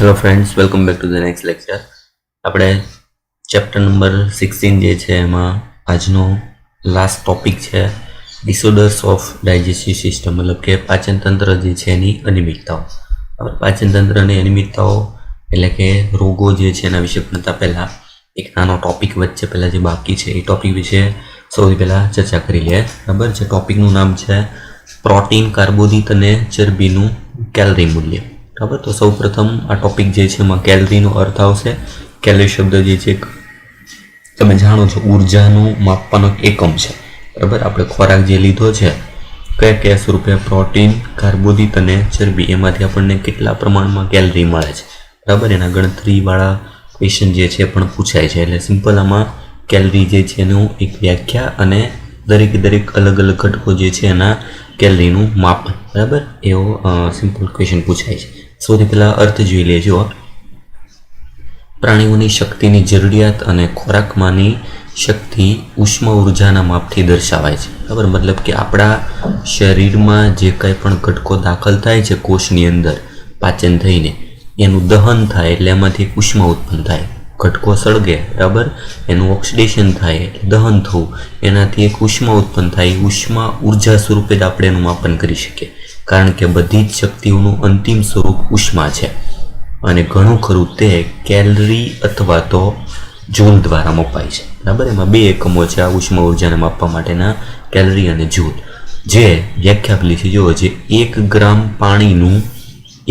Hello friends, welcome back to the next lecture. આપણે chapter number 16 જે છે એમાં આજનો લાસ્ટ ટોપિક છે ડિસઓર્ડર્સ ઓફ ડાયજેસ્ટિવ સિસ્ટમ, મતલબ કે પાચન તંત્ર જે છે એની અનિયમિતતાઓ. હવે પાચન તંત્રની અનિયમિતતાઓ એટલે કે રોગો જે છે એના વિશે ભણતા પહેલાં એક નાનો ટોપિક વચ્ચે પહેલાં જે બાકી છે એ ટોપિક વિશે સૌથી પહેલાં ચર્ચા કરી લઈએ. બરાબર, જે ટોપિકનું નામ છે પ્રોટીન, કાર્બોદિત અને ચરબીનું કેલરી મૂલ્ય. બરાબર, તો સૌ પ્રથમ આ ટોપિક જે છે એમાં કેલરીનો અર્થ આવશે. કેલરી શબ્દ જે છે તમે જાણો છો ઉર્જાનું માપવાનો એકમ છે. બરાબર, આપણે ખોરાક જે લીધો છે કયા કયા સ્વરૂપે પ્રોટીન, કાર્બોદિત અને ચરબી એમાંથી આપણને કેટલા પ્રમાણમાં કેલરી મળે છે. બરાબર, એના ગણતરીવાળા ક્વેશ્ચન જે છે પણ પૂછાય છે. એટલે સિમ્પલ આમાં કેલરી જે છે એનું એક વ્યાખ્યા અને દરેક અલગ અલગ ઘટકો જે છે એના કેલરીનું માપન. બરાબર, એવો સિમ્પલ ક્વેશ્ચન પૂછાય છે. સૌથી પહેલાં અર્થ જોઈ લેજો. પ્રાણીઓની શક્તિની જરૂરિયાત અને ખોરાકમાંની શક્તિ ઉષ્મા ઉર્જાના માપથી દર્શાવાય છે. બરાબર, મતલબ કે આપણા શરીરમાં જે કંઈ પણ ઘટકો દાખલ થાય છે કોષની અંદર પાચન થઈને એનું દહન થાય એટલે એમાંથી ઉષ્મા ઉત્પન્ન થાય. ઘટકો સળગે, બરાબર, એનું ઓક્સિડેશન થાય એટલે દહન થવું, એનાથી એક ઉષ્મા ઉત્પન્ન થાય. ઉષ્મા ઉર્જા સ્વરૂપે જ આપણે એનું માપન કરી શકીએ, કારણ કે બધી જ શક્તિઓનું અંતિમ સ્વરૂપ ઉષ્મા છે. અને ઘણું ખરું તે કેલરી અથવા તો જૂલ દ્વારા મપાય છે. બરાબર, એમાં બે એકમો છે આ ઉષ્મા ઉર્જાને માપવા માટેના, કેલરી અને જૂલ. જે વ્યાખ્યા આપેલી છે જુઓ, જે 1 ગ્રામ પાણીનું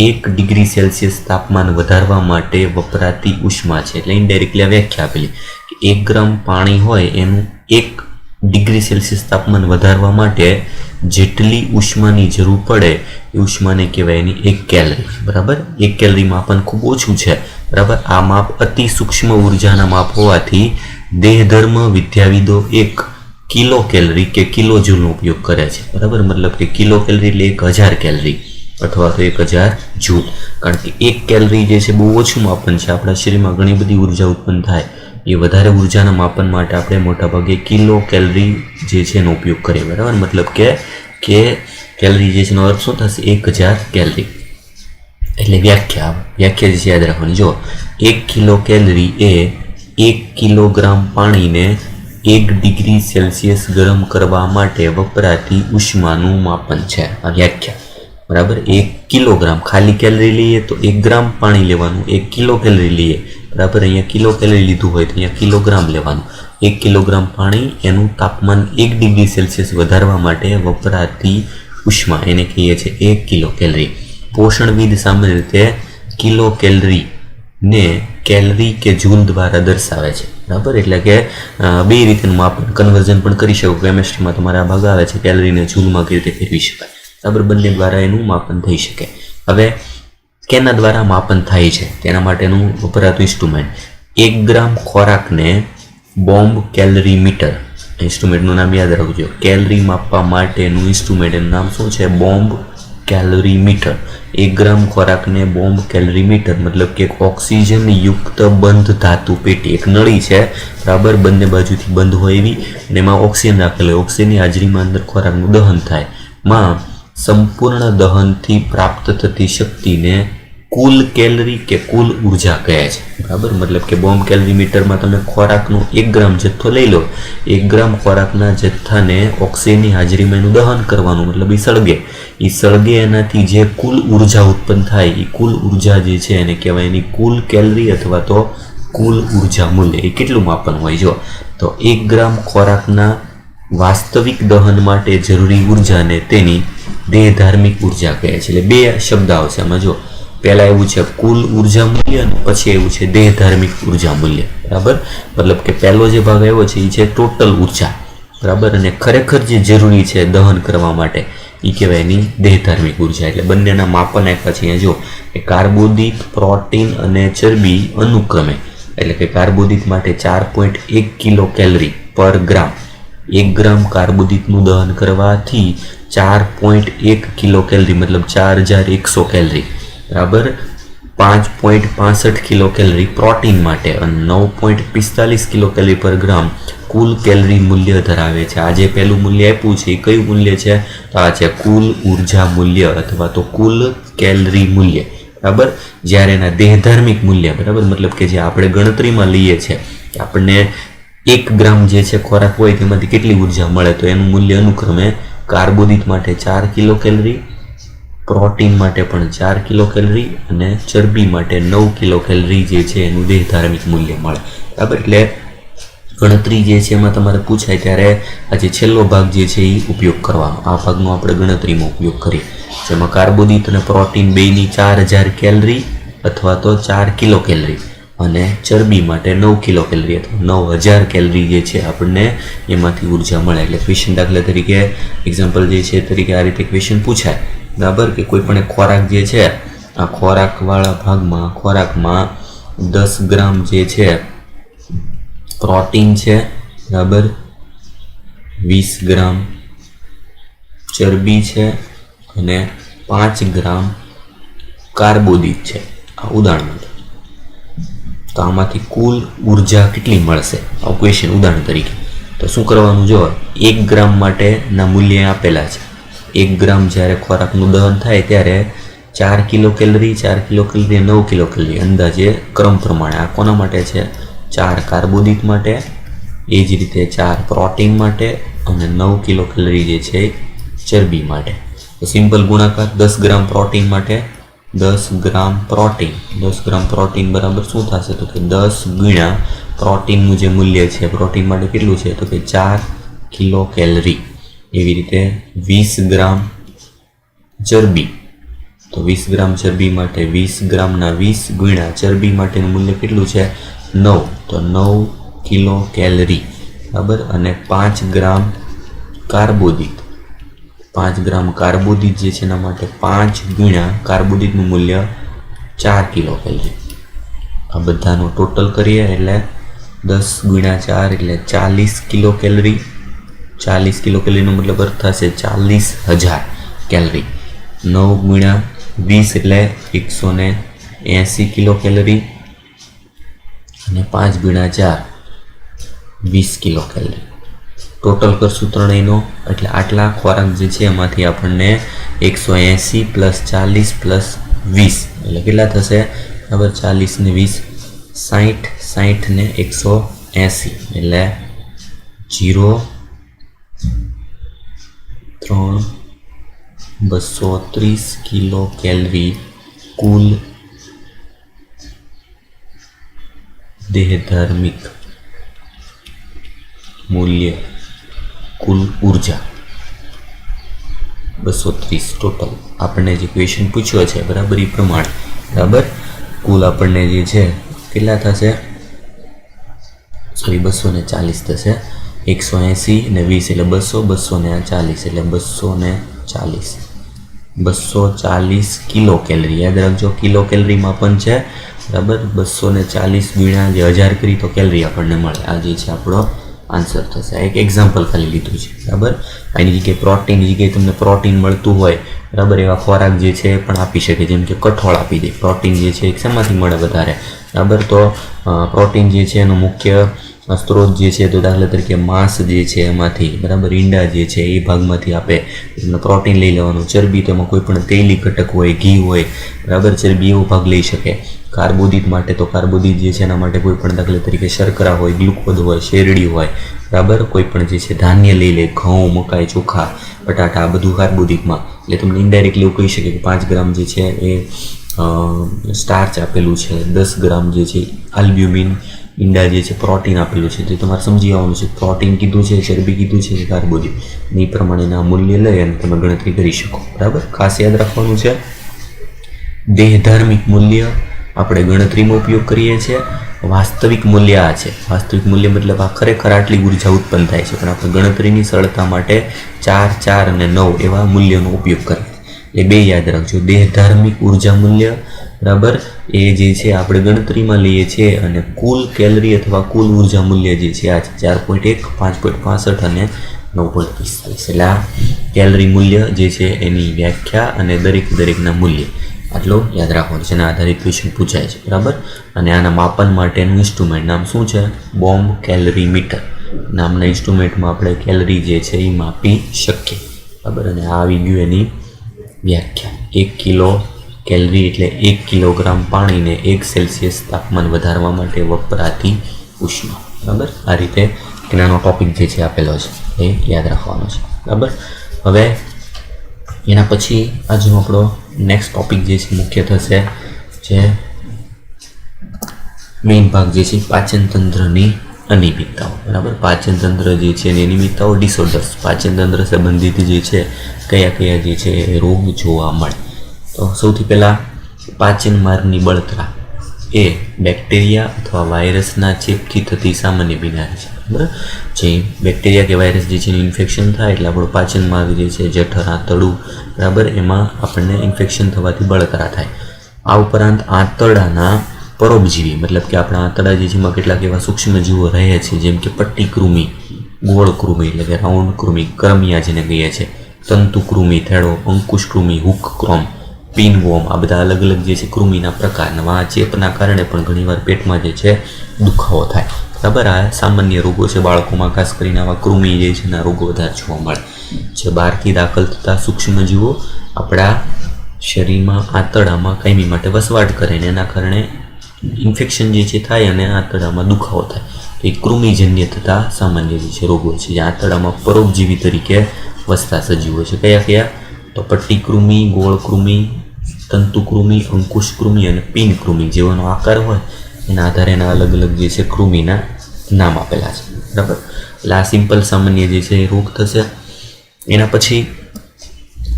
1 ડિગ્રી સેલ્સિયસ તાપમાન વધારવા માટે વપરાતી ઉષ્મા છે. એટલે ઇનડાયરેક્ટલી આ વ્યાખ્યા આપેલી કે 1 ગ્રામ પાણી હોય એનું 1 ડિગ્રી સેલ્સિયસ તાપમાન વધારવા માટે જેટલી ઉષ્માની જરૂર પડે એ ઉષ્માને કહેવાય એની 1 કેલરી. બરાબર, 1 કેલરી માપન ખૂબ ઓછું છે. બરાબર, આ માપ અતિ સૂક્ષ્મ ઉર્જાના માપ હોવાથી દેહધર્મ વિદ્યાવિદો 1 કિલો કેલરી કે કિલો જૂલનો ઉપયોગ કરે છે. બરાબર, મતલબ કે કિલો કેલરી એટલે 1000 કેલરી અથવા તો 1000 જૂલ. કારણ કે 1 કેલરી જે છે બહુ ઓછું માપન છે. આપણા શરીરમાં ઘણી બધી ઉર્જા ઉત્પન્ન થાય, એ વધારે ઉર્જાના માપન માટે આપણે મોટાભાગે કિલો કેલરી જે છે એનો ઉપયોગ કરીએ. બરાબર, મતલબ કે કેલરી જે છે એનો અર્થ શું થશે? 1000 કેલરી. એટલે વ્યાખ્યા જે છે યાદ રાખવાની. જો 1 કિલો કેલરી એ 1 કિલોગ્રામ પાણીને 1 ડિગ્રી સેલ્સિયસ ગરમ કરવા માટે વપરાતી ઉષ્માનું માપન છે. આ વ્યાખ્યા. બરાબર, 1 કિલોગ્રામ ખાલી કેલરી લઈએ તો 1 ગ્રામ પાણી લેવાનું, 1 કિલો કેલરી લઈએ, બરાબર, અહીંયા કિલો કેલરી લીધું હોય તો અહીંયા કિલોગ્રામ લેવાનું. 1 કિલોગ્રામ પાણી એનું તાપમાન 1 ડિગ્રી સેલ્સિયસ વધારવા માટે વપરાતી ઉષ્મા એને કહીએ છીએ 1 કિલો કેલરી. પોષણવિદ સામાન્ય રીતે કિલો કેલરી ને કેલરી કે જૂલ દ્વારા દર્શાવે છે. બરાબર, એટલે કે બે રીતનું માપન કન્વર્ઝન પણ કરી શકો. કેમિસ્ટ્રીમાં તમારે આ ભાગ આવે છે કેલરીને જૂલમાં કેવી રીતે ફેરવી શકાય. બરાબર, બંને દ્વારા એનું માપન થઈ શકે. હવે કેના દ્વારા માપન થાય છે તેના માટેનું વપરાતું ઇન્સ્ટ્રુમેન્ટ 1 ગ્રામ ખોરાકને બોમ્બ કેલરી મીટર. ઇન્સ્ટ્રુમેન્ટનું નામ યાદ રાખજો. કેલરી માપવા માટેનું ઇન્સ્ટ્રુમેન્ટ એનું નામ શું છે? Bomb calorie metre. 1 ગ્રામ ખોરાકને બોમ્બ કેલરી મીટર, મતલબ કે ઓક્સિજન યુક્ત બંધ ધાતુ પેટી, એક નળી છે, બરાબર, બંને બાજુથી બંધ હોય એવી, અને એમાં ઓક્સિજન રાખેલો હોય. ઓક્સિજનની હાજરીમાં અંદર ખોરાકનું દહન થાય. માં સંપૂર્ણ દહનથી પ્રાપ્ત થતી શક્તિને કુલ કેલરી કે કુલ ઉર્જા કહે છે. બરાબર, મતલબ કે બોમ્બ કેલરી મીટરમાં તમે ખોરાકનો 1 ગ્રામ જથ્થો લઈ લો, 1 ગ્રામ ખોરાકના જથ્થાને ઓક્સિજનની હાજરીમાં એનું દહન કરવાનું, મતલબ એ સળગે એનાથી જે કુલ ઉર્જા ઉત્પન્ન થાય એ કુલ ઉર્જા જે છે એને કહેવાય એની કુલ કેલરી અથવા તો કુલ ઉર્જા મૂલ્ય. એ કેટલું માપન હોય? જો તો 1 ગ્રામ ખોરાકના વાસ્તવિક દહન માટે જરૂરી ઉર્જાને તેની દેહધાર્મિક ઉર્જા કહે છે. એટલે બે શબ્દ આવશે આમાં. જો પહેલા એવું છે કુલ ઉર્જા મૂલ્ય અને પછી એવું છે દેહધાર્મિક ઉર્જા મૂલ્ય. બરાબર, મતલબ કે પહેલો જે ભાગ આવ્યો છે એ છે ટોટલ ઉર્જા. બરાબર, અને ખરેખર જે જરૂરી છે દહન કરવા માટે એ કહેવાય એની દેહધાર્મિક ઉર્જા. એટલે બંનેના માપન આપ્યા છે અહીંયા. જો એ કાર્બોદિત, પ્રોટીન અને ચરબી અનુક્રમે, એટલે કે કાર્બોદિત માટે 4.1 કિલો કેલરી પર ગ્રામ. 1 ગ્રામ કાર્બોદિતનું દહન કરવાથી 4.1 કિલો કેલરી, મતલબ 4100 કેલરી. બરાબર, 5.65 કિલો કેલરી પ્રોટીન માટે અને 9.45 કિલો કેલરી પર ગ્રામ કુલ કેલરી મૂલ્ય ધરાવે છે. આ જે પહેલું મૂલ્ય આપ્યું છે એ કયું મૂલ્ય છે? તો આ છે કુલ ઉર્જા મૂલ્ય અથવા તો કુલ કેલરી મૂલ્ય. બરાબર. જ્યારે એના દેહધાર્મિક મૂલ્ય, બરાબર, મતલબ કે જે આપણે ગણતરીમાં લઈએ છીએ કે આપણને 1 ગ્રામ જે છે ખોરાક હોય તેમાંથી કેટલી ઉર્જા મળે, તો એનું મૂલ્ય અનુક્રમે કાર્બોદિત માટે 4 કિલો કેલરી, પ્રોટીન માટે પણ 4 કિલો કેલરી અને ચરબી માટે 9 કિલો કેલરી જે છે એનું દેહધાર્મિક મૂલ્ય મળે. બરાબર. એટલે ગણતરી જે છે એમાં તમારે પૂછાય ત્યારે આ જે છેલ્લો ભાગ જે છે એ ઉપયોગ કરવાનો, આ ભાગનો આપણે ગણતરીમાં ઉપયોગ કરીએ, જેમાં કાર્બોદિત અને પ્રોટીન બેયની 4000 કેલરી અથવા તો 4 કિલો કેલરી અને ચરબી માટે 9 કિલો કેલરી અથવા 9000 કેલરી જે છે આપણને એમાંથી ઉર્જા મળે. એટલે ક્વેશ્ચન દાખલા તરીકે એક્ઝામ્પલ જે છે તરીકે આ રીતે ક્વેશ્ચન પૂછાય, બરાબર, કે કોઈ પણ ખોરાક જે છે આ ખોરાકવાળા ભાગમાં ખોરાકમાં 10 ગ્રામ જે છે પ્રોટીન છે, બરાબર, 20 ગ્રામ ચરબી છે અને 5 ગ્રામ કાર્બોદિત છે. આ ઉદાહરણ છે. તો આમાંથી કુલ ઉર્જા કેટલી મળશે, આ ક્વેશ્ચન ઉદાહરણ તરીકે. તો શું કરવાનું, જો 1 ગ્રામ માટેના મૂલ્ય આપેલા છે. 1 ગ્રામ જ્યારે ખોરાકનું દહન થાય ત્યારે 4 kilo calorie, 4 kilo calorie, 9 kilo calorie અંદાજે ક્રમ પ્રમાણે. આ કોના માટે છે? 4 કાર્બોદિત માટે, એ જ રીતે 4 પ્રોટીન માટે અને 9 કિલો કેલરી જે છે ચરબી માટે. તો સિમ્પલ ગુણાકાર 10 ગ્રામ પ્રોટીન માટે 10 ગ્રામ પ્રોટીન, 10 ગ્રામ પ્રોટીન બરાબર શું થશે, તો કે 10 ગુણ્યા પ્રોટીનનું જે મૂલ્ય છે પ્રોટીન માટે કેટલું છે, તો કે 4 કિલો કેલરી. એવી રીતે 20 ગ્રામ ચરબી, તો 20 ગ્રામ ચરબી માટે 20 ગ્રામના 20 ગુણ્યા ચરબી માટેનું મૂલ્ય કેટલું છે, 9, તો 9 કિલો કેલરી, બરાબર. અને 5 ગ્રામ કાર્બોદિત, 5 ગ્રામ કાર્બોદિત જે છે એના માટે 5 ગુણ્યા કાર્બોદિતનું મૂલ્ય 4 કિલો કેલરી. આ બધાનો ટોટલ કરીએ એટલે 10 ગુણ્યા 4 એટલે 40 કિલો કેલરી. 40 કિલો કેલરીનો મતલબ અર્થ થશે 40,000 કેલરી. 9 ગુણ્યા 20 એટલે 180 કિલો કેલરી અને 5 ગુણ્યા 4 20 કિલો કેલરી. ટોટલ કરશું ત્રણેયનો એટલે આટલા ખોરાક જે છે એમાંથી આપણને 180 પ્લસ 40 પ્લસ 20 એટલે કેટલા થશે, બરાબર, 40 ને 20 60, 60 ને 180 એટલે 0, 3, 230 કિલો કેલરી કુલ દેહધાર્મિક મૂલ્ય, કુલ ઉર્જા 230 ટોટલ. આપણને જે ક્વેશ્ચન પૂછ્યો છે બરાબર એ પ્રમાણે, બરાબર, કુલ આપણને જે છે કેટલા થશે, સોરી 240 થશે. 180 ને 20 એટલે 200, 200 ને 40 એટલે 240, 240 કિલો કેલરી. યાદ રાખજો કિલો કેલરીમાં પણ છે, બરાબર. 240 ગુણ્યા જે 1000 કરી તો કેલરી આપણને મળે. આ જે છે આપણો આન્સર થશે. એક એક્ઝામ્પલ ખાલી લીધું છે, બરાબર. આની જગ્યાએ પ્રોટીનની જગ્યાએ તમને પ્રોટીન મળતું હોય, બરાબર, એવા ખોરાક જે છે એ પણ આપી શકે, જેમ કે કઠોળ આપી દે. પ્રોટીન જે છે એ શેમાંથી મળે વધારે, બરાબર, તો પ્રોટીન જે છે એનો મુખ્ય સ્ત્રોત જે છે તો દાખલા તરીકે માંસ જે છે એમાંથી, બરાબર, ઈંડા જે છે એ ભાગમાંથી આપે તમને પ્રોટીન લઈ લેવાનું. ચરબી તેમાં કોઈ પણ તેલી ઘટક હોય, ઘી હોય, બરાબર, ચરબી એવો ભાગ લઈ શકે. કાર્બોદિત માટે તો કાર્બોદિત જે છે એના માટે કોઈ પણ દાખલા તરીકે શર્કરા હોય, ગ્લુકોઝ હોય, શેરડી હોય, બરાબર, કોઈ પણ જે છે ધાન્ય લઈ લે, ઘઉં, મકાઈ, ચોખા, બટાટા, આ બધું કાર્બોદિતમાં. એટલે તમને ઇનડાયરેક્ટલી એવું કહી શકે કે 5 ગ્રામ જે છે એ સ્ટાર્ચ આપેલું છે, 10 ગ્રામ જે છે આલ્બ્યુમિન, ઈંડા જે છે પ્રોટીન આપેલું છે. તો તમારે સમજી આવવાનું છે પ્રોટીન કીધું છે, ચરબી કીધું છે, કાર્બોદિત. એ પ્રમાણેના મૂલ્ય લઈ અને તમે ગણતરી કરી શકો, બરાબર. ખાસ યાદ રાખવાનું છે દેહધાર્મિક મૂલ્ય આપણે ગણતરીમાં ઉપયોગ કરીએ છીએ. વાસ્તવિક મૂલ્ય આ છે. વાસ્તવિક મૂલ્ય મતલબ આ ખરેખર આટલી ઉર્જા ઉત્પન્ન થાય છે, પણ આપણે ગણતરીની સરળતા માટે 4, 4 અને 9 એવા મૂલ્યનો ઉપયોગ કરીએ. એ બે યાદ રાખજો. દેહધાર્મિક ઉર્જા મૂલ્ય, બરાબર, એ જે છે આપણે ગણતરીમાં લઈએ છીએ અને કુલ કેલરી અથવા કુલ ઉર્જા મૂલ્ય જે છે આ છે 4.1, 5.65 અને 9.45. એટલે આ કેલરી મૂલ્ય જે છે એની વ્યાખ્યા અને દરેકના મૂલ્ય આટલો યાદ રાખવાનું છે. એના આધારિત ક્વેશ્ચન પૂછાય છે, બરાબર. અને આના માપન માટેનું ઇન્સ્ટ્રુમેન્ટ નામ શું છે? બોમ્બ કેલરી મીટર નામના ઇન્સ્ટ્રુમેન્ટમાં આપણે કેલરી જે છે એ માપી શકીએ, બરાબર. અને આ આવી ગયું એની વ્યાખ્યા. 1 કિલો કેલરી એટલે 1 કિલોગ્રામ પાણીને 1 સેલ્સિયસ તાપમાન વધારવા માટે વપરાતી ઉષ્મા. બરાબર, આ રીતે એનાનો ટોપિક જે છે આપેલો છે એ યાદ રાખવાનો છે. બરાબર, હવે એના પછી આજનો આપણો નેક્સ્ટ ટોપિક જે છે મુખ્ય થશે, જે મેઇન ભાગ જે છે પાચન તંત્રની અનિયમિતતાઓ. બરાબર, પાચન તંત્ર જે છે એની અનિયમિતતાઓ, ડિસઓર્ડર્સ, પાચન તંત્ર સંબંધિત જે છે કયા કયા જે છે એ રોગ જોવા મળે. તો સૌથી પહેલાં પાચન માર્ગની બળતરા એ બેક્ટેરિયા અથવા વાયરસના ચેપથી થતી સામાન્ય બીમારી છે. બરાબર, જે બેક્ટેરિયા કે વાયરસ જે છે ઇન્ફેક્શન થાય એટલે આપણો પાચન માર્ગ જે છે જઠર, આંતરડું, બરાબર, એમાં આપણને ઇન્ફેક્શન થવાથી બળતરા થાય. આ ઉપરાંત આંતરડાના પરોપજીવી, મતલબ કે આપણા આંતરડા જે છે એમાં કેટલાક એવા સૂક્ષ્મ જીવો રહે છે, જેમ કે પટ્ટી કૃમિ, ગોળ કૃમિ એટલે કે રાઉન્ડ કૃમિ, કરમિયા જેને કહીએ છીએ, તંતુ કૃમિ, થેડો, અંકુશ કૃમિ, હુક ક્રોમ, પિનવોર્મ, આ બધા અલગ અલગ જે છે કૃમિના પ્રકારના. આ ચેપના કારણે પણ ઘણીવાર પેટમાં જે છે દુખાવો થાય. બરાબર, આ સામાન્ય રોગો છે. બાળકોમાં ખાસ કરીને આવા કૃમિ જે છે એના રોગો વધારે જોવા મળે છે. બહારથી દાખલ થતા સૂક્ષ્મજીવો આપણા શરીરમાં આંતરડામાં કાયમી માટે વસવાટ કરે ને એના કારણે ઇન્ફેક્શન જે છે થાય અને આંતરડામાં દુખાવો થાય. તો એ કૃમિજન્ય થતા સામાન્ય જે છે રોગો છે, જે આંતરડામાં પરોપજીવી તરીકે વસતા સજીવો છે. કયા કયા? તો પટ્ટી કૃમિ, ગોળ કૃમિ, તંતુ કૃમિ, અંકુશ કૃમિ અને પિન કૃમિ. જેવાનો આકાર હોય એના આધારે એના અલગ અલગ જે છે કૃમિના નામ આપેલા છે. બરાબર, એટલે આ સિમ્પલ સામાન્ય જે છે એ રોગ થશે. એના પછી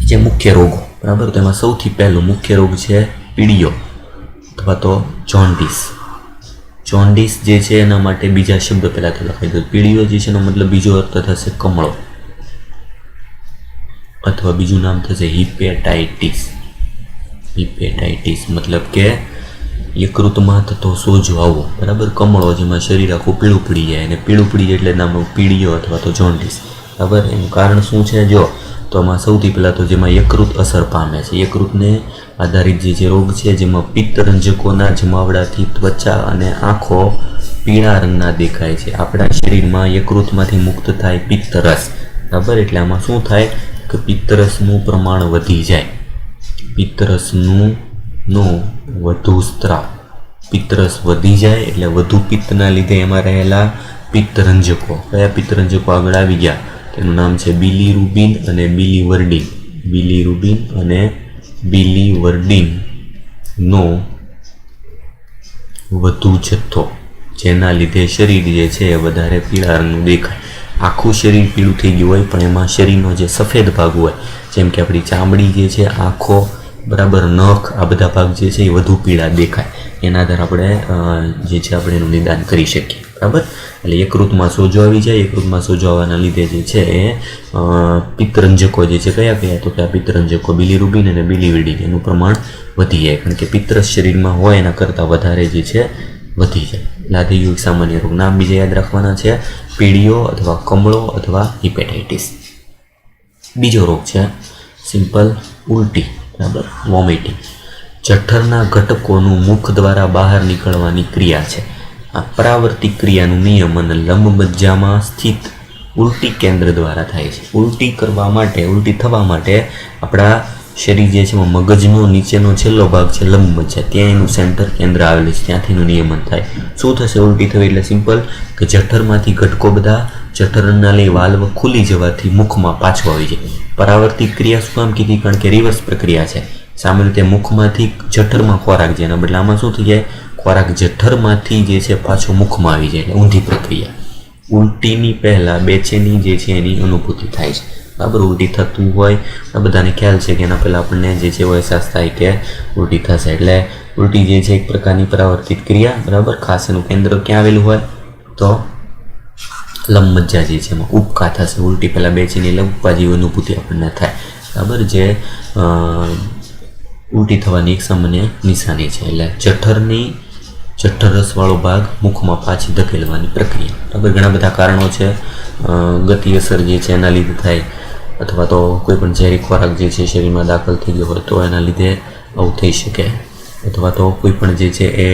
જે મુખ્ય રોગો, બરાબર, તો એમાં સૌથી પહેલું મુખ્ય રોગ છે પીળીઓ અથવા તો જોન્ડિસ. જોન્ડિસ જે છે એના માટે બીજા શબ્દ પહેલાં તો લખાઈ દો. પીળીઓ જે છે એનો મતલબ બીજો અર્થ થશે કમળો, અથવા બીજું નામ થશે હિપેટાઇટિસ. હિપેટાઇટિસ મતલબ કે યકૃતમાં થતો સોજો આવો. બરાબર, કમળો જેમાં શરીર આખું પીળું પડી જાય, અને પીળું પડી જાય એટલે નામ પીળીઓ અથવા તો જોન્ડિસ. બરાબર, એનું કારણ શું છે? જો તો આમાં સૌથી પહેલાં તો જેમાં યકૃત અસર પામે છે, યકૃતને આધારિત જે છે રોગ છે, જેમાં પિત્તરંજકોના જમાવડાથી ત્વચા અને આંખો પીળા રંગના દેખાય છે. આપણા શરીરમાં યકૃતમાંથી મુક્ત થાય પિત્તરસ. બરાબર, એટલે આમાં શું થાય કે પિત્તરસનું પ્રમાણ વધી જાય. પિત્તરસનું વધુ સ્ત્રાવ, પિત્તરસ વધી જાય એટલે વધુ પિત્તના લીધે એમાં રહેલા પિત્તરંજકો, કયા પિત્તરંજકો આગળ આવી ગયા? તેનું નામ છે બિલીરુબિન અને બિલીવર્ડિન. બિલીરુબિન અને બિલીવર્ડિનનો વધુ જથ્થો, જેના લીધે શરીર જે છે એ વધારે પીળા રંગનું દેખાય. આખું શરીર પીળું થઈ ગયું હોય પણ એમાં શરીરનો જે સફેદ ભાગ હોય, જેમ કે આપણી ચામડી જે છે, આંખો, બરાબર, નખ, આ બધા ભાગ જે છે એ વધુ પીળા દેખાય. એના આધારે આપણે જે છે આપણે એનું નિદાન કરી શકીએ. બરાબર, એટલે યકૃતમાં સોજો આવી જાય. યકૃતમાં સોજો આવવાના લીધે જે છે એ પિત્તરંજકો જે છે કયા કયા? તો કે આ પિત્તરંજકો બિલીરુબિન અને બિલીવર્ડિન એનું પ્રમાણ વધી જાય, કારણ કે પિત્તરસ શરીરમાં હોય એના કરતાં વધારે જે છે વધી જાય. એટલે આ થઈ ગયું સામાન્ય રોગ. નામ બીજા યાદ રાખવાના છે પીળીઓ અથવા કમળો અથવા હિપેટાઇટિસ. બીજો રોગ છે સિમ્પલ ઉલટી. બરાબર, વોમિટિંગ. જઠરના ઘટકોનું મુખ દ્વારા બહાર નીકળવાની ક્રિયા છે. આ પરાવર્તિત ક્રિયાનું નિયમન લંબમજ્જામાં સ્થિત ઉલટી કેન્દ્ર દ્વારા થાય છે. ઉલટી થવા માટે આપણા શરીર જે છે એમાં મગજનો નીચેનો છેલ્લો ભાગ છે લંબમજ્જા, ત્યાં એનું સેન્ટર કેન્દ્ર આવેલું છે, ત્યાંથી એનું નિયમન થાય. શું થશે ઉલટી થવી? એટલે સિમ્પલ કે જઠરમાંથી ઘટકો બધા જઠરના લઈ વાલ્વ ખુલી જવાથી મુખમાં પાછો આવી જાય. પરાવર્તિત ક્રિયા શું કામ કીધી? કારણ કે રિવર્સ પ્રક્રિયા છે. સામાન્ય રીતે મુખમાંથી જઠરમાં ખોરાક જાય, એના બદલે આમાં શું થઈ જાય? ખોરાક જઠરમાંથી જે છે પાછો મુખમાં આવી જાય, એટલે ઊંધી પ્રક્રિયા. ઉલટીની પહેલાં બેચેની જે છે એની અનુભૂતિ થાય છે. બરાબર, ઉલટી થતું હોય આ બધાને ખ્યાલ છે કે એના પહેલાં આપણને જે છે અહેસાસ થાય કે ઉલટી થશે. એટલે ઉલટી જે છે એક પ્રકારની પરાવર્તિત ક્રિયા. બરાબર, ખાસ એનું કેન્દ્ર ક્યાં આવેલું હોય? તો લંબમજ્જા જે છે એમાં ઉપકા થશે. ઉલટી પહેલાં બેચેની એટલે ઉપકા જેવી અનુભૂતિ આપણને થાય. બરાબર, જે ઉલટી થવાની એક સામાન્ય નિશાની છે. એટલે જઠરરસવાળો ભાગ મુખમાં પાછી ધકેલવાની પ્રક્રિયા. બરાબર, ઘણા બધા કારણો છે. ગતિ અસર જે છે એના લીધે થાય, અથવા તો કોઈ પણ ઝેરી ખોરાક જે છે શરીરમાં દાખલ થઈ ગયો હોય તો એના લીધે આવું થઈ શકે, અથવા તો કોઈ પણ જે છે એ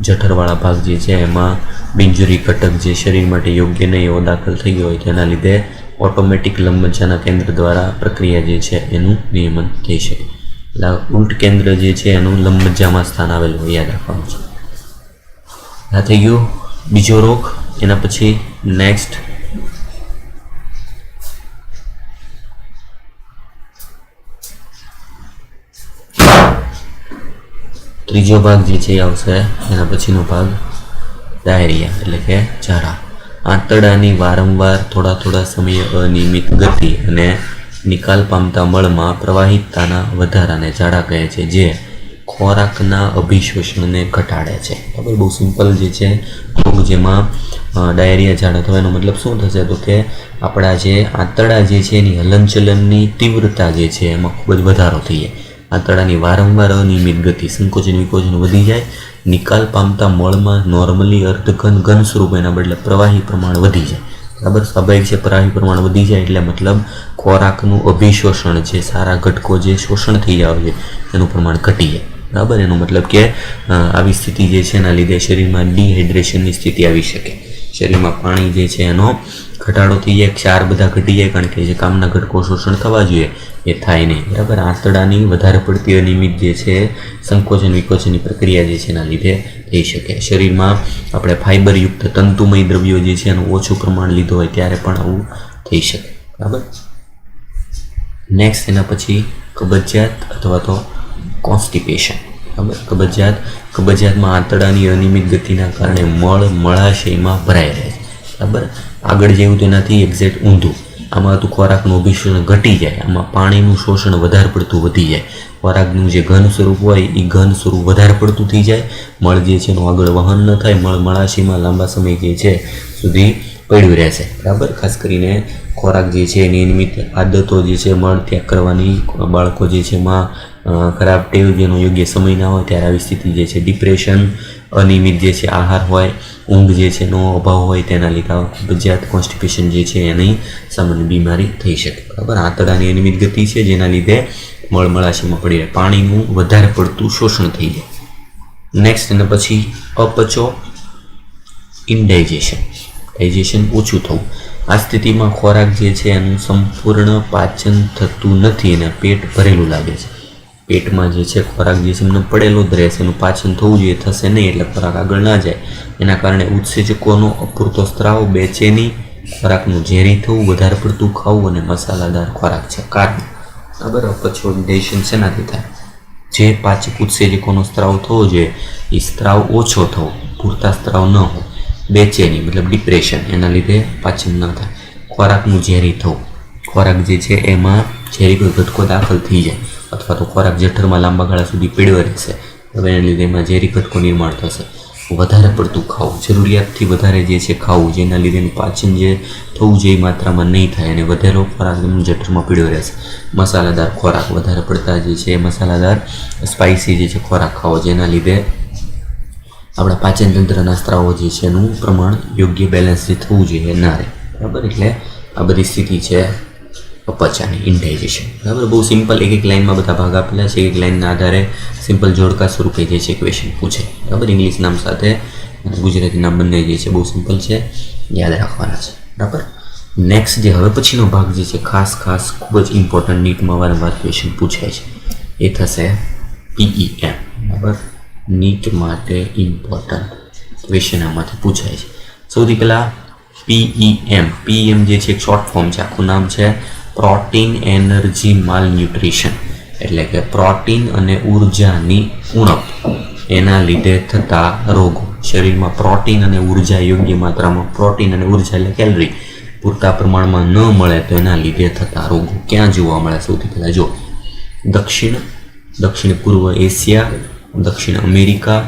જઠરવાળા ભાગ જે છે એમાં બિનજરૂરી ઘટક જે શરીર માટે યોગ્ય નહીં એવો દાખલ થઈ ગયો હોય તો એના લીધે ઓટોમેટિક લંબમજ્જાના કેન્દ્ર દ્વારા પ્રક્રિયા જે છે એનું નિયમન થઈ શકે. એટલે ઉલ્ટ કેન્દ્ર જે છે એનું લંબ મજ્જામાં સ્થાન આવેલું હોય, યાદ રાખવાનું છે. આ થઈ ગયો બીજો રોગ. એના પછી નેક્સ્ટ ત્રીજો ભાગ જે છે એ આવશે. એના પછીનો ભાગ ડાયરિયા એટલે કે ઝાડા. આંતરડાની વારંવાર થોડા સમયે અનિયમિત ગતિ અને નિકાલ પામતા મળમાં પ્રવાહિતતાના વધારાને ઝાડા કહે છે, જે ખોરાકના અભિશોષણને ઘટાડે છે. બરાબર, બહુ સિમ્પલ જે છે રોગ જેમાં ડાયરિયા ઝાડા થવાનો મતલબ શું થશે તો કે આપણા જે આંતરડા જે છે એની હલનચલનની તીવ્રતા જે છે એમાં ખૂબ જ વધારો થઈ જાય. આંતરડાની વારંવાર અનિયમિત ગતિ, સંકોચન વિકોચન વધી જાય. નિકાલ પામતા મળમાં નોર્મલી ઘન સ્વરૂપ એના બદલે પ્રવાહી પ્રમાણ વધી જાય. બરાબર, સ્વાભાવિક છે, પ્રવાહી પ્રમાણ વધી જાય એટલે મતલબ ખોરાકનું અભિશોષણ છે, સારા ઘટકો જે શોષણ થઈ જાય છે એનું પ્રમાણ ઘટી જાય. બરાબર, એનો મતલબ કે આવી સ્થિતિ જે છે એના લીધે શરીરમાં ડિહાઇડ્રેશનની સ્થિતિ આવી શકે. શરીરમાં પાણી જે છે એનો ઘટાડો થઈ જાય, ક્ષાર બધા ઘટી જાય, કારણ કે જે કામના ઘટકો શોષણ થવા જોઈએ એ થાય નહીં. બરાબર, આંતરડાની વધારે પડતી અનિયમિત જે છે સંકોચન વિકોચનની પ્રક્રિયા જે છે એના લીધે થઈ શકે. શરીરમાં આપણે ફાઇબરયુક્ત તંતુમય દ્રવ્યો જે છે એનું ઓછું પ્રમાણ લીધું હોય ત્યારે પણ આવું થઈ શકે. બરાબર, નેક્સ્ટ એના પછી કબજિયાત અથવા તો કોન્સ્ટિપેશન. બરાબર, કબજિયાતમાં આંતરડાની અનિયમિત ગતિના કારણે મળાશયમાં ભરાઈ રહે છે. બરાબર, આગળ જેવું તેનાથી એક્ઝેક્ટ ઊંધું. આમાં તો ખોરાકનું અભિશોષણ ઘટી જાય, આમાં પાણીનું શોષણ વધારે પડતું વધી જાય. ખોરાકનું જે ઘન સ્વરૂપ હોય એ ઘન સ્વરૂપ વધારે પડતું થઈ જાય. મળ જે છે એનું આગળ વહન ન થાય, મળાશયમાં લાંબા સમય જે છે સુધી પડ્યું રહેશે. બરાબર, ખાસ કરીને ખોરાક જે છે એની નિયમિત આદતો જે છે મળ ત્યાગ કરવાની બાળકો જે છે એમાં ખરાબ ટેવ જેનો યોગ્ય સમય ના હોય ત્યારે આવી સ્થિતિ જે છે ડિપ્રેશન, અનિયમિત જે છે આહાર હોય, ઊંઘ જે છે એનો અભાવ હોય તેના લીધે કબજિયાત કોન્સ્ટિપેશન જે છે એની સામાન્ય બીમારી થઈ શકે. બરાબર, આંતરડાની અનિયમિત ગતિ છે જેના લીધે મળાશયમાં પડી રહે, પાણીનું વધારે પડતું શોષણ થઈ જાય. નેક્સ્ટ એના પછી અપચો, ઇનડાઇજેશન, ડાયજેશન ઓછું થવું. આ સ્થિતિમાં ખોરાક જે છે એનું સંપૂર્ણ પાચન થતું નથી અને પેટ ભરેલું લાગે છે. પેટમાં જે છે ખોરાક જે છે એમને પડેલો જ રહેશે, એનું પાચન થવું જોઈએ, થશે નહીં એટલે ખોરાક આગળ ના જાય. એના કારણે ઉત્સેચકોનો અપૂરતો સ્ત્રાવ, બેચેની, ખોરાકનું ઝેરી થવું, વધારે પડતું ખાવું અને મસાલાદાર ખોરાક છે કારણ. બરાબર, અપચો ડાયજેશન શેનાથી થાય? જે પાચક ઉત્સેચકોનો સ્ત્રાવ થવો જોઈએ એ સ્ત્રાવ ઓછો થવો, પૂરતા સ્ત્રાવ ન હોય. બેચેની મતલબ ડિપ્રેશન, એના લીધે પાચન ન થાય. ખોરાકનું ઝેરી થવું, ખોરાક જે છે એમાં ઝેરી કોઈ ઘટકો દાખલ થઈ જાય અથવા તો ખોરાક જઠરમાં લાંબા ગાળા સુધી પીડ્યો રહેશે, હવે એના લીધે એમાં ઝેરી ઘટકો નિર્માણ થશે. વધારે પડતું ખાવું, જરૂરિયાતથી વધારે જે છે ખાવું, જેના લીધે એનું પાચન જે થવું જોઈએ માત્રામાં નહીં થાય અને વધેલો ખોરાક એનું જઠરમાં પીડ્યો રહેશે. મસાલાદાર ખોરાક, વધારે પડતા જે છે મસાલાદાર સ્પાઇસી જે છે ખોરાક ખાવો, જેના લીધે આપણા પાચન તંત્રના સ્ત્રાવો જે છે એનું પ્રમાણ યોગ્ય બેલેન્સ જે થવું જોઈએ ના રહે. બરાબર, એટલે આ બધી સ્થિતિ છે અપચાની, ઇનડાઇજેશન. બરાબર, બહુ સિમ્પલ એક લાઇનમાં બધા ભાગ આપેલા છે. એક લાઇનના આધારે સિમ્પલ જોડકા સ્વરૂપે જે છે ક્વેશ્ચન પૂછે. બરાબર, ઇંગ્લિશ નામ સાથે ગુજરાતી નામ બંને જે છે બહુ સિમ્પલ છે, યાદ રાખવાના છે. બરાબર, નેક્સ્ટ જે હવે પછીનો ભાગ જે છે ખાસ ખૂબ જ ઇમ્પોર્ટન્ટ, નીટમાં વારંવાર ક્વેશ્ચન પૂછાય છે, એ થશે PEM. બરાબર, નીટ માટે ઇમ્પોર્ટન્ટ ક્વેશ્ચન આમાંથી પૂછાય છે. સૌથી પહેલાં PEM જે છે એક શોર્ટ ફોર્મ છે, આખું નામ છે પ્રોટીન એનર્જી માલન્યુટ્રિશન, એટલે કે પ્રોટીન અને ઉર્જાની ઉણપ એના લીધે થતા રોગો. શરીરમાં પ્રોટીન અને ઉર્જા યોગ્ય માત્રામાં, પ્રોટીન અને ઉર્જા એટલે કેલરી પૂરતા પ્રમાણમાં ન મળે તો એના લીધે થતા રોગો ક્યાં જોવા મળે? સૌથી પહેલાં જો દક્ષિણ પૂર્વ એશિયા, દક્ષિણ અમેરિકા,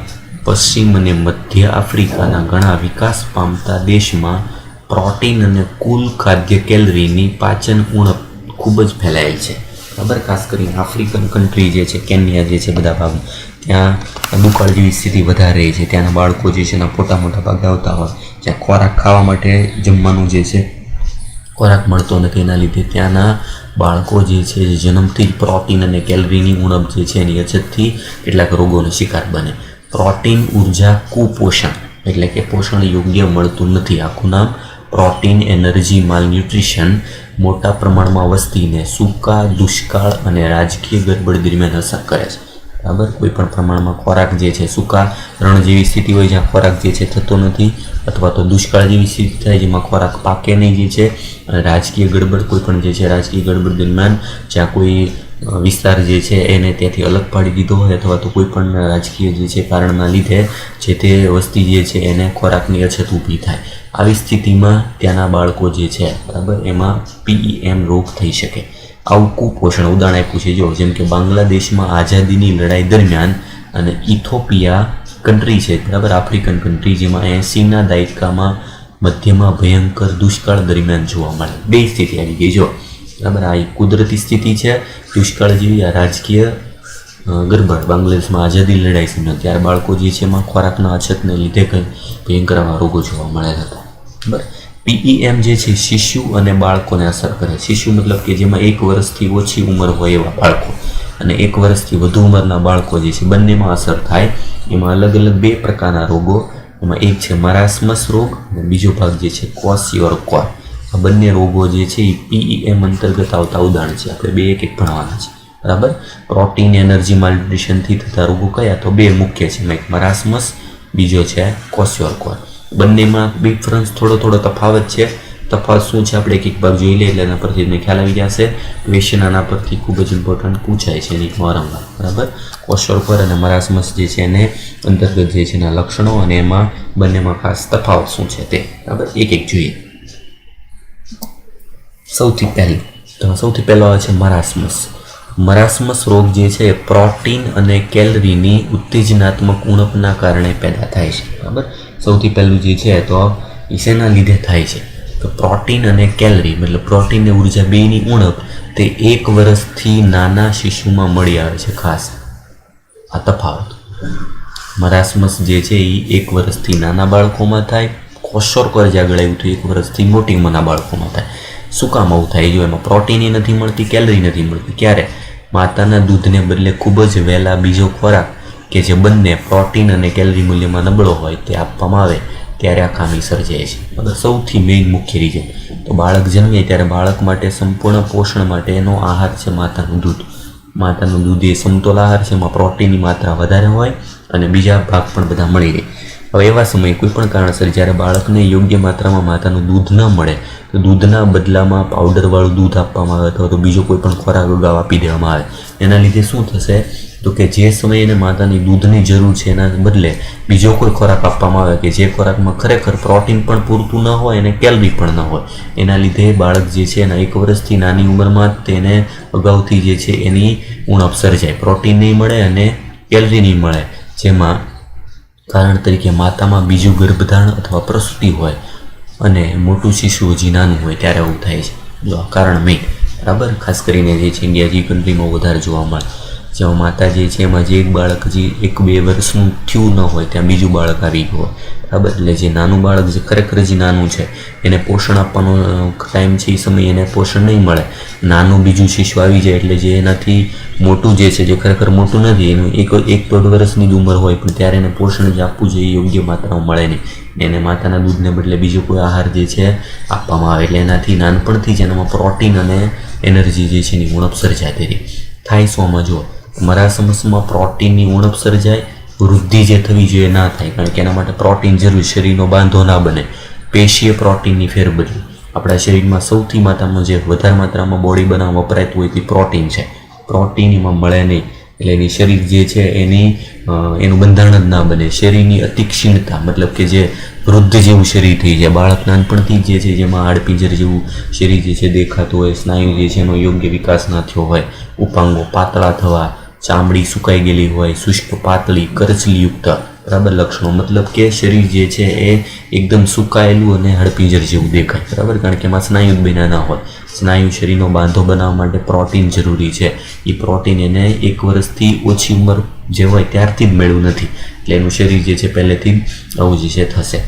પશ્ચિમ અને મધ્ય આફ્રિકાના ઘણા વિકાસ પામતા દેશમાં પ્રોટીન અને કુલ ખાદ્ય કેલરીની પાચન ઉણપ ખૂબ જ ફેલાયેલ છે. બરાબર, ખાસ કરીને આફ્રિકન કન્ટ્રી જે છે, કેન્યા જે છે, બધા ભાગ ત્યાં દુકાળ જેવી સ્થિતિ વધારે રહી છે. ત્યાંના બાળકો જે છે એના મોટા ભાગે આવતા હોય, જ્યાં ખોરાક ખાવા માટે જમવાનું જે છે ખોરાક મળતો નથી, એના લીધે ત્યાંના બાળકો જે છે જન્મથી જ પ્રોટીન અને કેલરીની ઉણપ જે છે એની અછતથી કેટલાક રોગોનો શિકાર બને. પ્રોટીન ઉર્જા કુપોષણ એટલે કે પોષણ યોગ્ય મળતું નથી, આખું નામ પ્રોટીન એનર્જી માલન્યુટ્રિશન મોટા પ્રમાણમાં વસ્તીને સૂકા, દુષ્કાળ અને રાજકીય ગડબડ દરમિયાન અસર કરે છે. બરાબર, કોઈ પણ પ્રમાણમાં ખોરાક જે છે, સૂકા રણ જેવી સ્થિતિ હોય જ્યાં ખોરાક જે છે થતો નથી, અથવા તો દુષ્કાળ જેવી સ્થિતિ થાય જેમાં ખોરાક પાકે નહીં જે છે, અને રાજકીય ગડબડ, કોઈ પણ જે છે રાજકીય ગડબડ દરમિયાન જ્યાં કોઈ વિસ્તાર જે છે એને ત્યાંથી અલગ પાડી દીધો હોય, અથવા તો કોઈ પણ રાજકીય જે છે કારણના લીધે જે તે વસ્તી જે છે એને ખોરાકની અછત ઊભી થાય. આવી સ્થિતિમાં ત્યાંના બાળકો જે છે, બરાબર, એમાં PEM રોગ થઈ શકે. આવું કુપોષણ ઉદાહરણ આપ્યું છે જો, જેમ કે બાંગ્લાદેશમાં આઝાદીની લડાઈ દરમિયાન અને ઇથોપિયા કન્ટ્રી છે, બરાબર, આફ્રિકન કન્ટ્રી, જેમાં 80ના દાયકામાં મધ્યમાં ભયંકર દુષ્કાળ દરમિયાન જોવા મળે. બે સ્થિતિ આવી ગઈ જો, બરાબર. આ એક કુદરતી સ્થિતિ છે દુષ્કાળ જેવી, આ રાજકીય ગડબડ બાંગ્લાદેશમાં આઝાદી લડાઈ સમય ત્યારે બાળકો જે છે એમાં ખોરાકના અછતને લીધે કંઈ ભયંકર આવા રોગો જોવા મળેલા હતા. બરાબર. PEM જે છે શિશુ અને બાળકોને અસર કરે. શિશુ મતલબ કે જેમાં 1 વર્ષથી ઓછી ઉંમર હોય એવા બાળકો, અને 1 વર્ષથી વધુ ઉંમરના બાળકો જે છે બંનેમાં અસર થાય. એમાં અલગ અલગ 2 પ્રકારના રોગો, એમાં એક છે મરાસ્મસ રોગ અને બીજો ભાગ જે છે ક્વોશિયોર્કોર. આ બંને રોગો જે છે એ PEM અંતર્ગત આવતા ઉદાહરણ છે. આપણે 2 એક ભણવાના છે. બરાબર. પ્રોટીન એનર્જી માલન્યુટ્રિશનથી થતા રોગો કયા, તો 2 મુખ્ય છે, એક મરાસ્મસ, બીજો છે ક્વોશિયોર્કોર. બંનેમાં ડિફરન્સ થોડો તફાવત છે. તફાવત શું છે આપણે એક ભાગ જોઈ લઈએ એટલે એના પરથી તમને ખ્યાલ આવી જશે. ક્વેશ્ચન આના પરથી ખૂબ જ ઇમ્પોર્ટન્ટ પૂછાય છે એની વારંવાર. બરાબર. ક્વોશિયોર્કોર અને મરાસ્મસ જે છે એને અંતર્ગત જે છે એના લક્ષણો અને એમાં બંનેમાં ખાસ તફાવત શું છે તે, બરાબર, એક જોઈએ. સૌથી પહેલો આવે છે મરાસ્મસ. મરાસ્મસ રોગ જે છે પ્રોટીન અને કેલરીની ઉત્તેજનાત્મક ઉણપના કારણે પેદા થાય છે. બરાબર. સૌથી પહેલું જે છે તો એ શેના લીધે થાય છે, તો પ્રોટીન અને કેલરી મતલબ પ્રોટીન અને ઉર્જા બેની ઉણપ તે 1 વર્ષથી નાના શિશુમાં મળી આવે છે. ખાસ આ તફાવત. મરાસ્મસ જે છે એ 1 વર્ષથી નાના બાળકોમાં થાય. ક્વોશિયોર્કોર જે આગળ આવ્યું તો 1 વર્ષથી મોટી ઉંમરના બાળકોમાં થાય. શું કામ આવું થાય, જો એમાં પ્રોટીન નથી મળતી, કેલરી નથી મળતી. ક્યારે માતાના દૂધને બદલે ખૂબ જ વહેલા બીજો ખોરાક કે જે બંને પ્રોટીન અને કેલરી મૂલ્યમાં નબળો હોય તે આપવામાં આવે ત્યારે આ ખામી સર્જાય છે. બરાબર. સૌથી મેઇન મુખ્ય રીઝન તો બાળક જન્મે ત્યારે બાળક માટે સંપૂર્ણ પોષણ માટેનો આહાર છે માતાનું દૂધ. માતાનું દૂધ એ સમતોલ આહાર છે, એમાં પ્રોટીનની માત્રા વધારે હોય અને બીજા ભાગ પણ બધા મળી રહે. હવે એવા સમયે કોઈ પણ કારણસર જ્યારે બાળકને યોગ્ય માત્રામાં માતાનું દૂધ ન મળે તો દૂધના બદલામાં પાવડરવાળું દૂધ આપવામાં આવે અથવા તો બીજો કોઈ પણ ખોરાક અગાઉ આપી દેવામાં આવે. એના લીધે શું થશે તો કે જે સમયે એને માતાની દૂધની જરૂર છે એના બદલે બીજો કોઈ ખોરાક આપવામાં આવે કે જે ખોરાકમાં ખરેખર પ્રોટીન પણ પૂરતું ન હોય અને કેલરી પણ ન હોય. એના લીધે બાળક જે છે એના 1 વર્ષથી નાની ઉંમરમાં તેને અગાઉથી જે છે એની ઉણપ સર્જાય. પ્રોટીન નહીં મળે અને કેલરી નહીં મળે, જેમાં કારણ તરીકે માતામાં બીજું ગર્ભધારણ અથવા પ્રસૂતિ હોય અને મોટું શિશુ હજી નાનું હોય ત્યારે આવું થાય છે. જો આ કારણ મેઇન. બરાબર. ખાસ કરીને જે છે ઇન્ડિયા જે કન્ટ્રીમાં વધારે જોવા મળે, જેમાં માતા જે છે એમાં જે એક બાળક હજી 1-2 વર્ષનું થયું ન હોય ત્યાં બીજું બાળક આવી ગયું. બરાબર. એટલે જે નાનું બાળક જે ખરેખર હજી નાનું છે એને પોષણ આપવાનો ટાઈમ છે એ સમયે એને પોષણ નહીં મળે. નાનું બીજું શિશુ આવી જાય એટલે જે એનાથી મોટું જે છે જે ખરેખર મોટું નથી, એનું 1-1.5 વર્ષની જ ઉંમર હોય પણ ત્યારે એને પોષણ જે આપવું જોઈએ યોગ્ય માત્રામાં મળે નહીં. એને માતાના દૂધને બદલે બીજો કોઈ આહાર જે છે આપવામાં આવે એટલે એનાથી નાનપણથી જ એનામાં પ્રોટીન અને એનર્જી જે છે એની ઉણપ સર્જાતી રહી. થાય શોમાં જો મરાસ્મસમાં પ્રોટીનની ઉણપ સર્જાય, વૃદ્ધિ જે થવી જોઈએ ના થાય, કારણ કે એના માટે પ્રોટીન જરૂરી, શરીરનો બાંધો ના બને. પેશીય પ્રોટીનની ફેરબદલી. આપણા શરીરમાં સૌથી માત્રામાં જે વધારે માત્રામાં બોડી બનાવવા વપરાતું હોય તે પ્રોટીન છે. પ્રોટીન એમાં મળે નહીં એટલે એની શરીર જે છે એનું બંધારણ જ ના બને. શરીરની અતિક્ષીણતા મતલબ કે જે વૃદ્ધ જેવું શરીર થઈ જાય. બાળક નાનપણથી જે છે જેમાં હાડપિંજર જેવું શરીર જે છે દેખાતું હોય, સ્નાયુ જે છે એનો યોગ્ય વિકાસ ના થયો હોય, ઉપાંગો પાતળા થવા, ચામડી સુકાઈ ગયેલી હોય, શુષ્ક પાતળી કરચલીયુક્ત, બરાબર, લક્ષણો મતલબ કે શરીર જે છે એ એકદમ સુકાયેલું અને હાડપિંજર જેવું દેખાય. બરાબર. કારણ કે એમાં સ્નાયુ બન્યા ના હોય. સ્નાયુ શરીરનો બાંધો બનાવવા માટે પ્રોટીન જરૂરી છે. એ પ્રોટીન એને 1 વર્ષથી ઓછી ઉંમર જે હોય ત્યારથી જ મેળવું નથી એટલે એનું શરીર જે છે પહેલેથી જ આવું જે છે થશે.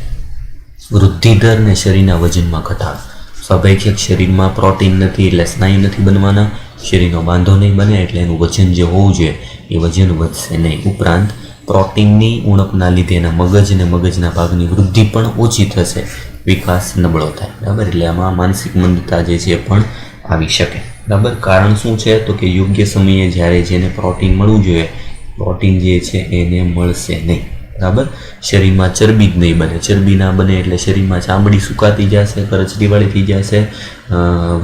વૃદ્ધિ દર ને શરીરના વજનમાં ઘટાડો. સ્વાભાવિક શરીરમાં પ્રોટીન નથી એટલે સ્નાયુ નથી બનવાના, શરીરનો બાંધો નહીં બને એટલે એનું વજન જે હોવું જોઈએ એ વજન વધશે નહીં. ઉપરાંત પ્રોટીનની ઉણપના લીધે એના મગજ અને મગજના ભાગની વૃદ્ધિ પણ ઓછી થશે. વિકાસ નબળો થાય, બરાબર. એટલે આમાં માનસિક મંદતા જે છે પણ આવી શકે, બરાબર. કારણ શું છે તો કે યોગ્ય સમયે જ્યારે જેને પ્રોટીન મળવું જોઈએ પ્રોટીન જે છે એને મળશે નહીં, બરાબર. શરીરમાં ચરબી જ નહીં બને, ચરબી ના બને એટલે શરીરમાં ચામડી સુકાતી જશે, કરચલીવાળી થઈ જશે,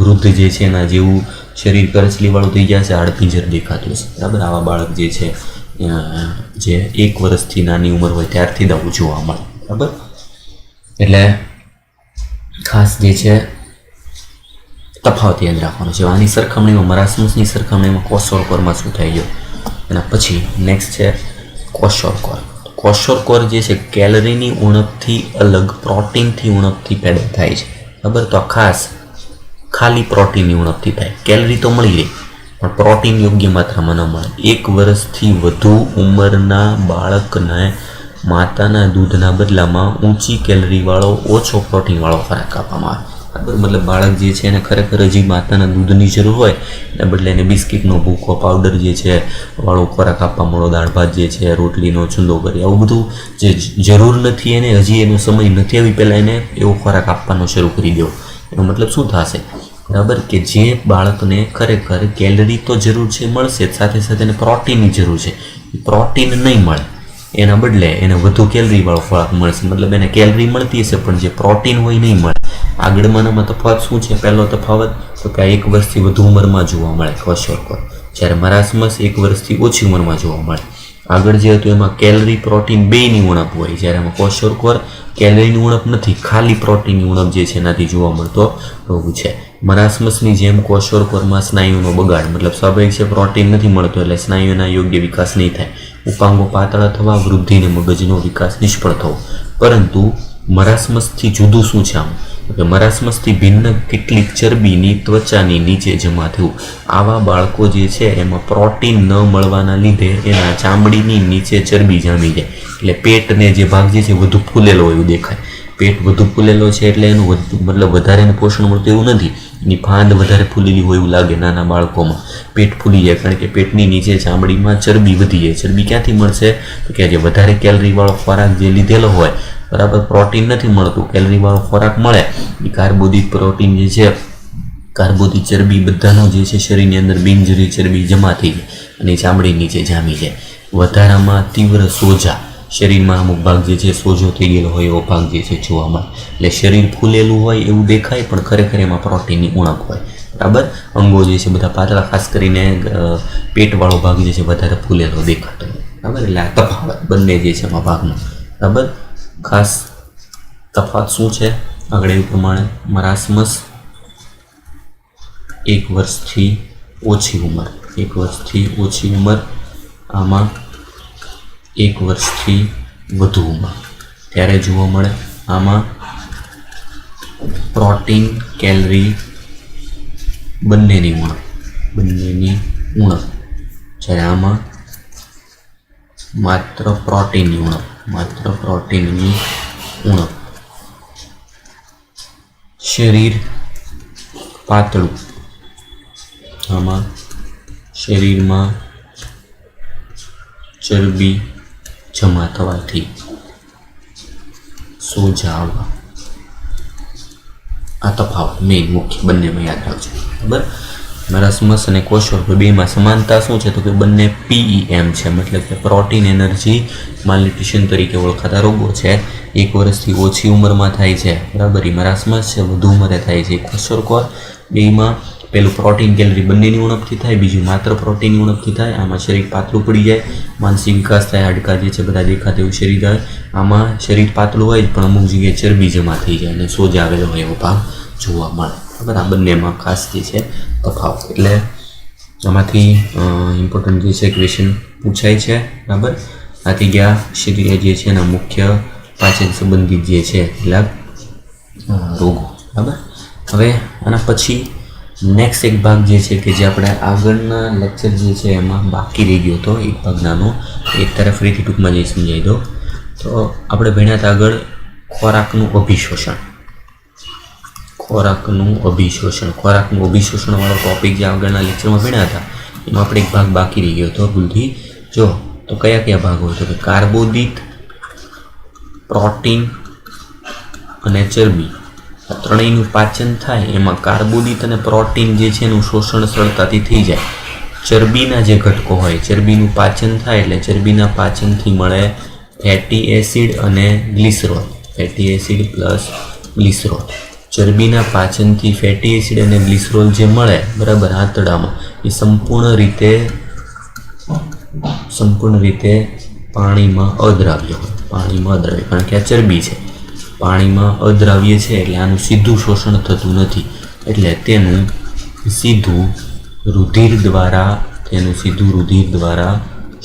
વૃદ્ધ જે છે એના જેવું શરીર કરચલીવાળું થઈ જશે, હાડપિંજર દેખાતું હશે, બરાબર. આવા બાળક જે છે જે 1 વર્ષથી નાની ઉંમર હોય ત્યારથી જ આવું જોવા મળે, બરાબર. એટલે ખાસ જે છે તફાવત યાદ રાખવાનો છે. આની સરખામણીમાં મરાસમસની સરખામણીમાં ક્વોશોરકોરમાં શું થઈ ગયું એના પછી નેક્સ્ટ છે ક્વોશોરકોર. ક્વોશોરકોર જે છે કેલરીની ઉણપથી અલગ પ્રોટીનથી ઉણપથી પેદા થાય છે, બરાબર. તો ખાસ ખાલી પ્રોટીનની ઉણપથી થાય. કેલરી તો મળી રહી પણ પ્રોટીન યોગ્ય માત્રામાં ન મળે. 1 વર્ષથી વધુ ઉંમરના બાળકને માતાના દૂધના બદલામાં ઊંચી કેલરીવાળો ઓછો પ્રોટીનવાળો ખોરાક આપવામાં આવે, બરાબર. મતલબ બાળક જે છે એને ખરેખર હજી માતાના દૂધની જરૂર હોય એના બદલે એને બિસ્કિટનો ભૂકો પાવડર જે છે વાળો ખોરાક આપવા મળો, દાળ ભાત જે છે રોટલીનો ચૂંદો કરી, આવું બધું જે જરૂર નથી એને હજી એનો સમય નથી આવી પહેલાં એને એવો ખોરાક આપવાનો શરૂ કરી દેવો. એનો મતલબ શું થશે, બરાબર, કે જે બાળકને ખરેખર કેલરી તો જરૂર છે મળશે જ, સાથે સાથે એને પ્રોટીનની જરૂર છે, પ્રોટીન નહીં મળે એના બદલે એને વધુ કેલરીવાળો ખોરાક મળશે. મતલબ એને કેલરી મળતી હશે પણ જે પ્રોટીન હોય નહીં મળે. આગળમાંનામાં તફાવત શું છે? પહેલો તફાવત તો કે 1 વર્ષથી વધુ ઉંમરમાં જોવા મળે ક્વોશોરકોર, જ્યારે મરાસમસ 1 વર્ષથી ઓછી ઉંમરમાં જોવા મળે. આગળ જે હતું એમાં કેલરી પ્રોટીન બેયની ઉણપ હોય, જ્યારે એમાં ક્વોશોરકોર કેલરીની ઉણપ નથી, ખાલી પ્રોટીનની ઉણપ જે છે એનાથી જોવા મળતો રોગ છે. મરાસમસની જેમ ક્વોશોરકોરમાં સ્નાયુનો બગાડ, મતલબ સ્વાભાવિક છે પ્રોટીન નથી મળતો એટલે સ્નાયુના યોગ્ય વિકાસ નહીં થાય, ઉપાંગો પાતળા થવા, વૃદ્ધિને મગજનો વિકાસ નિષ્ફળ થવો. પરંતુ મરાસમસથી જુદું શું છે આમ કે મરાસમસથી ભિન્ન કેટલીક ચરબીની ત્વચાની નીચે જમા થવું. આવા બાળકો જે છે એમાં પ્રોટીન ન મળવાના લીધે એના ચામડીની નીચે ચરબી જામી જાય, એટલે પેટને જે ભાગ જે છે વધુ ફૂલેલો એવું દેખાય. પેટ વધુ ફૂલેલો છે એટલે એનું મતલબ વધારે એને પોષણ મળતું એવું નથી, એની ફાંદ વધારે ફૂલેલી હોય એવું લાગે. નાના બાળકોમાં પેટ ફૂલી જાય કારણ કે પેટની નીચે ચામડીમાં ચરબી વધી જાય. ચરબી ક્યાંથી મળશે તો કે જે વધારે કેલરીવાળો ખોરાક જે લીધેલો હોય, બરાબર, પ્રોટીન નથી મળતું, કેલરીવાળો ખોરાક મળે એ કાર્બોદિત પ્રોટીન જે છે કાર્બોદિત ચરબી બધાનો જે છે શરીરની અંદર બિનજરૂરી ચરબી જમા થઈ જાય અને ચામડી નીચે જામી જાય. વધારામાં તીવ્ર સોજા, શરીરમાં અમુક ભાગ જે છે સોજો થઈ ગયેલો હોય એવો ભાગ જે છે જોવા મળે, એટલે શરીર ફૂલેલું હોય એવું દેખાય પણ ખરેખર એમાં પ્રોટીનની ઉણપ હોય, બરાબર. અંગો જે છે બધા પાતળા, ખાસ કરીને પેટવાળો ભાગ જે છે વધારે ફૂલેલો દેખાતો હોય, બરાબર. એટલે આ તફાવત બંને જે છે એમાં ભાગનો, બરાબર. ખાસ તફાવત શું છે આગળ એવું પ્રમાણે મરાસમસ 1 વર્ષથી ઓછી ઉંમર, 1 વર્ષથી ઓછી ઉંમર, આમાં 1 વર્ષથી વધુ ઉંમર ત્યારે જોવા મળે. આમાં પ્રોટીન કેલરી બંનેની ઉણપ, જ્યારે આમાં માત્ર પ્રોટીનની ઉણપ. શરીર પાતળું, આમાં શરીરમાં ચરબી જમા થવાથી સોજા આવવા. આ તફાવત મેઇન મુખ્ય બંનેમાં યાદ રાખજો, બરાબર. મરાસમસ અને ક્વોશોરકોર બેમાં સમાનતા શું છે તો કે બંને PEM છે, મતલબ કે પ્રોટીન એનર્જી માલન્યુટ્રિશન તરીકે ઓળખાતા રોગો છે. 1 વર્ષથી ઓછી ઉંમરમાં થાય છે, બરાબર. મરાસમસ છે વધુ ઉંમરે થાય છે. ક્વોશોરકોર બેમાં પેલું પ્રોટીન કેલરી બંનેની ઉણપથી થાય, બીજું માત્ર પ્રોટીનની ઉણપથી થાય. આમાં શરીર પાતળું પડી જાય, માનસિક વિકાસ થાય, હાડકા જે છે બધા દેખાતા એવું શરીર થાય. આમાં શરીર પાતળું હોય પણ અમુક જગ્યાએ ચરબી જમા થઈ જાય અને સોજા આવેલો હોય એવો ભાગ જોવા મળે, બરાબર. આ બંનેમાં ખાસ જે છે તફાવત. એટલે આમાંથી ઇમ્પોર્ટન્ટ જે છે ક્વેશ્ચન પૂછાય છે, બરાબર. આથી ગયા શરીર જે છે એના મુખ્ય પાચન સંબંધિત જે છે કેટલાક રોગો, બરાબર. હવે આના પછી નેક્સ્ટ એક ભાગ જે છે કે જે આપણે આગળના લેક્ચર જે છે એમાં બાકી રહી ગયો હતો, એક ભાગ નાનો, એક તરફ ફરીથી ટૂંકમાં જે સમજાવી દો. તો આપણે ભણ્યા હતા આગળ ખોરાકનું અભિશોષણ વાળો ટોપિક જે આગળના લેક્ચરમાં ભણ્યા હતા એમાં આપણે એક ભાગ બાકી રહી ગયો હતો ભૂલથી. જો તો કયા કયા ભાગો હતો કે કાર્બોદિત, પ્રોટીન અને ચરબી આ ત્રણેયનું પાચન થાય એમાં કાર્બોદિત અને પ્રોટીન જે છે એનું શોષણ સરળતાથી થઈ જાય. ચરબીના જે ઘટકો હોય ચરબીનું પાચન થાય એટલે ચરબીના પાચનથી મળે ફેટી એસિડ અને glycerol. Fatty acid plus glycerol. ચરબીના પાચનથી ફેટી એસિડ અને ગ્લિસરોલ જે મળે બરાબર આંતરડામાં એ સંપૂર્ણ રીતે પાણીમાં અદ્રાવ્ય હોય. પાણીમાં અદ્રાવ્ય કારણ કે આ ચરબી છે, પાણીમાં અદ્રાવ્ય છે એટલે આનું સીધું શોષણ થતું નથી, એટલે તેનું સીધું રુધિર દ્વારા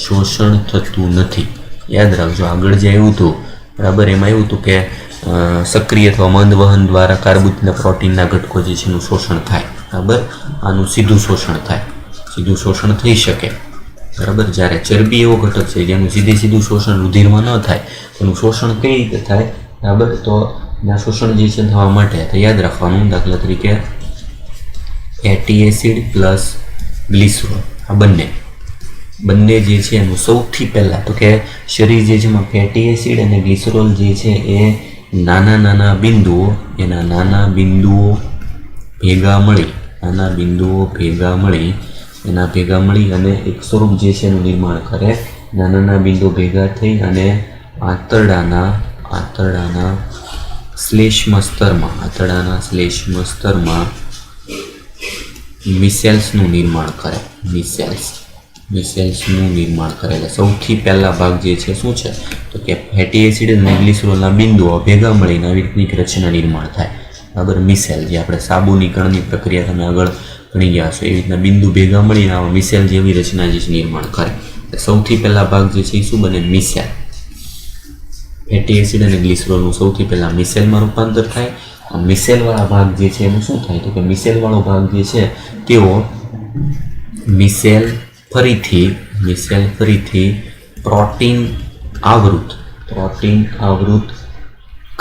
શોષણ થતું નથી. યાદ રાખજો, આગળ જે આવ્યું હતું બરાબર એમાં એવું હતું કે સક્રિય અથવા મંદ વહન દ્વારા કાર્બોદિત અને પ્રોટીનના ઘટકો જે છે એનું શોષણ થાય. બરાબર, આનું સીધું શોષણ થઈ શકે. બરાબર, જ્યારે ચરબી એવો ઘટક છે જેનું સીધું શોષણ રુધિરમાં ન થાય, એનું શોષણ કઈ રીતે થાય? બરાબર, તો એના શોષણ જે છે થવા માટે તો યાદ રાખવાનું, દાખલા તરીકે ફેટી એસિડ પ્લસ ગ્લિસરોલ આ બંને જે છે એનું સૌથી પહેલાં તો કે શરીર જે છે એમાં ફેટી એસિડ અને ગ્લિસરોલ જે છે એ નાના બિંદુઓ ભેગા મળી અને એક સ્વરૂપ જે છે એનું નિર્માણ કરે. નાના બિંદુઓ ભેગા થઈ અને આંતરડાના શ્લેષ્મ સ્તરમાં મિસેલ્સનું નિર્માણ કરે. મિસેલ્સનું નિર્માણ કરે એટલે સૌથી પહેલા ભાગ જે છે શું છે તો કે ફેટી એસિડ અને ગ્લિસરોલના બિંદુઓ ભેગા મળીને આવી રીતની રચના નિર્માણ થાય. બરાબર, મિસેલ જે આપણે સાબુની કણની પ્રક્રિયા તમે આગળ ભણી ગયા છો એવી રીતના બિંદુ ભેગા મળીને આવા મિસેલ જેવી રચના જે છે નિર્માણ કરે. સૌથી પહેલા ભાગ જે છે એ શું બને? મિસેલ. ફેટી એસિડ અને ગ્લિસરોલનું સૌથી પહેલા મિસેલમાં રૂપાંતર થાય. મિસેલવાળા ભાગ જે છે એનું શું થાય તો કે મિસેલવાળો ભાગ જે છે તેઓ મિસેલ ફરીથી પ્રોટીન આવૃત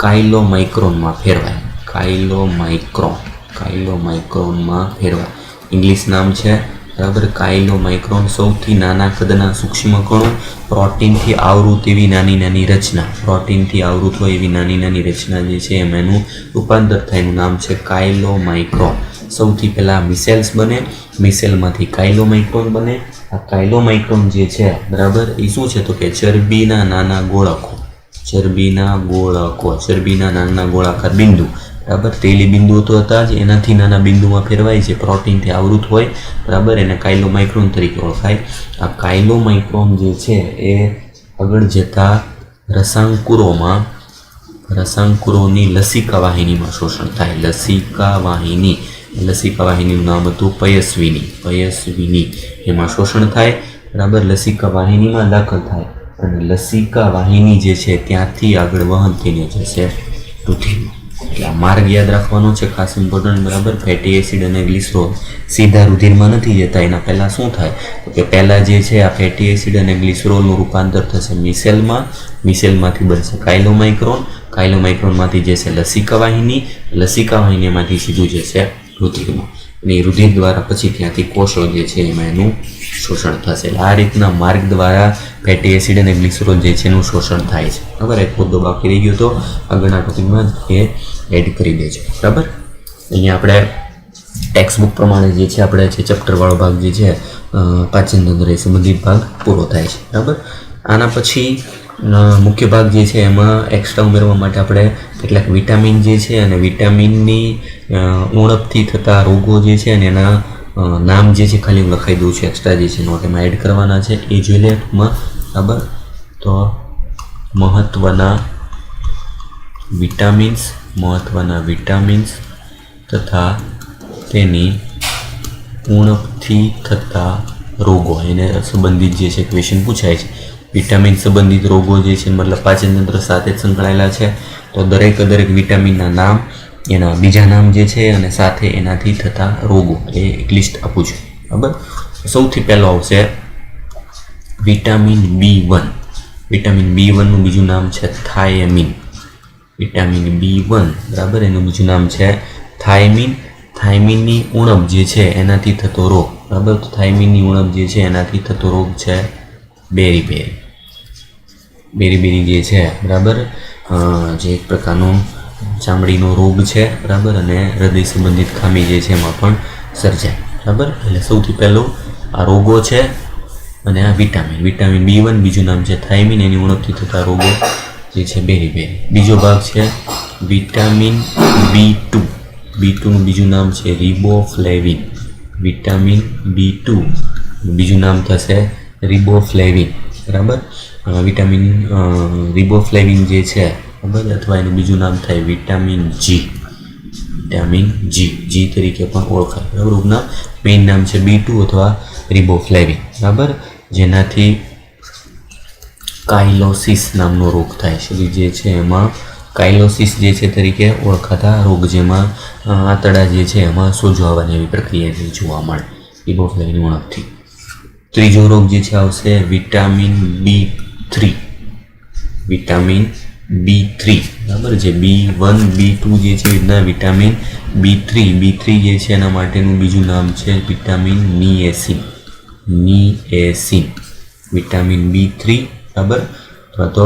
કાયલોમાઇક્રોનમાં ફેરવાય. કાયલોમાઇક્રોનમાં ફેરવાય. ઇંગ્લિશ નામ છે બરાબર, કાયલોમાઇક્રોન. સૌથી નાના કદના સૂક્ષ્મ કણો, પ્રોટીનથી આવૃત એવી નાની રચના, પ્રોટીનથી આવૃત હોય એવી નાની રચના જે છે એમાં એનું રૂપાંતર થાય, એનું નામ છે કાયલોમાઇક્રોન. સૌથી પહેલાં મિસેલ્સ બને, મિસેલમાંથી કાયલોમાઇક્રોન બને. આ કાયલોમાઇક્રોન જે છે બરાબર એ શું છે તો કે ચરબીના નાના ગોળાકાર બિંદુ. બરાબર, તેલી બિંદુઓ તો હતા જ, એનાથી નાના બિંદુમાં ફેરવાય છે, પ્રોટીનથી આવૃત હોય. બરાબર, એને કાયલોમાઇક્રોન તરીકે ઓળખાય. આ કાયલોમાઇક્રોન જે છે એ આગળ જતા રસાંકુરોની લસિકા વાહિનીમાં શોષણ થાય. લસિકા વાહિનીનું નામ હતું પયસ્વિની. એમાં શોષણ થાય. બરાબર, લસિકા વાહિનીમાં દાખલ થાય અને લસિકા વાહિની જે છે ત્યાંથી આગળ વહન થઈને જશે રુધિરમાં. એટલે આ માર્ગ યાદ રાખવાનો છે, ખાસ ઇમ્પોર્ટન્ટ. બરાબર, ફેટી એસિડ અને ગ્લિસરોલ સીધા રુધિરમાં નથી જતા. એના પહેલાં શું થાય તો કે પહેલાં જે છે આ ફેટી એસિડ અને ગ્લિસરોલનું રૂપાંતર થશે મિસેલમાંથી બનશે કાયલોમાઇક્રોનમાંથી જે છે લસિકા વાહિનીમાંથી સીધું જશે રુધિરમાં. અને રુધિર દ્વારા પછી ત્યાંથી કોષો જે છે એમાં એનું શોષણ થશે. આ રીતના માર્ગ દ્વારા ફેટી એસિડ અને ગ્લિસરોલ જે છે એનું શોષણ થાય છે. બરાબર, એક મુદ્દો બાકી રહી ગયો તો આગળના ટોપિકમાં એ એડ કરી દેજો. બરાબર, અહીંયા આપણે ટેક્સ્ટ બુક પ્રમાણે જે છે આપણે જે ચેપ્ટરવાળો ભાગ જે છે પાચન તંત્ર સંબંધિત ભાગ પૂરો થાય છે. બરાબર, આના પછી મુખ્ય ભાગ જે છે એમાં એક્સ્ટ્રા ઉમેરવા માટે આપણે કેટલાક વિટામિન જે છે અને વિટામિનની ઉણપથી થતા રોગો જે છે અને એના નામ જે છે ખાલી હું લખાઈ દઉં છું, એક્સ્ટ્રા જે છે નોટ એમાં એડ કરવાના છે એ જોઈ લે ટૂંકમાં. બરાબર, તો મહત્ત્વના વિટામિન્સ તથા તેની ઉણપથી થતા રોગો એને સંબંધિત જે છે ક્વેશ્ચન પૂછાય છે. વિટામિન સંબંધિત રોગો જે છે મતલબ પાચન તંત્ર સાથે જ સંકળાયેલા છે, તો દરેક વિટામિનના નામ, એના બીજા નામ જે છે અને સાથે એનાથી થતા રોગો એ એક લિસ્ટ આપું છું. બરાબર, સૌથી પહેલો આવશે વિટામિન B1. વિટામિન B1નું બીજું નામ છે થાયમીન. વિટામિન B1 બરાબર, એનું બીજું નામ છે થાયમીન. થાયમીનની ઉણપ જે છે એનાથી થતો રોગ. બરાબર, તો થાયમીનની ઉણપ જે છે એનાથી થતો રોગ છે બેરી જે છે. બરાબર, જે એક પ્રકારનું ચામડીનો રોગ છે, બરાબર, અને હૃદય સંબંધિત ખામી જે છે એમાં પણ સર્જાય, બરાબર. એટલે સૌથી પહેલું આ રોગો છે અને આ વિટામિન B1, બીજું નામ છે થાઇમિન, એની ઉણપથી થતા રોગો જે છે બેરી. બીજો ભાગ છે વિટામિન B2નું બીજું નામ છે રિબોફ્લેવિન. વિટામિન B2 બીજું નામ થશે રિબોફ્લેવિન, બરાબર. વિટામિન રિબોફ્લેવિન જે છે, બરાબર, અથવા એનું બીજું નામ થાય વિટામિન G તરીકે પણ ઓળખાય, બરાબર. રોગના મેઇન નામ છે B2 અથવા રિબોફ્લેવિન, બરાબર, જેનાથી કાઇલોસિસ નામનો રોગ થાય છે. જે છે એમાં કાઇલોસિસ જે છે તરીકે ઓળખાતા રોગ, જેમાં આંતરડા જે છે એમાં સોજો આવવાની એવી પ્રક્રિયા જે જોવા મળે રિબોફ્લેવિન ઉણપથી. ત્રીજો રોગ જે છે આવશે વિટામિન B3. બરાબર, જે B1, B2 જે છે એના વિટામિન B3 જે છે એના માટેનું બીજું નામ છે વિટામિન નિએસિન. વિટામિન B3, બરાબર, અથવા તો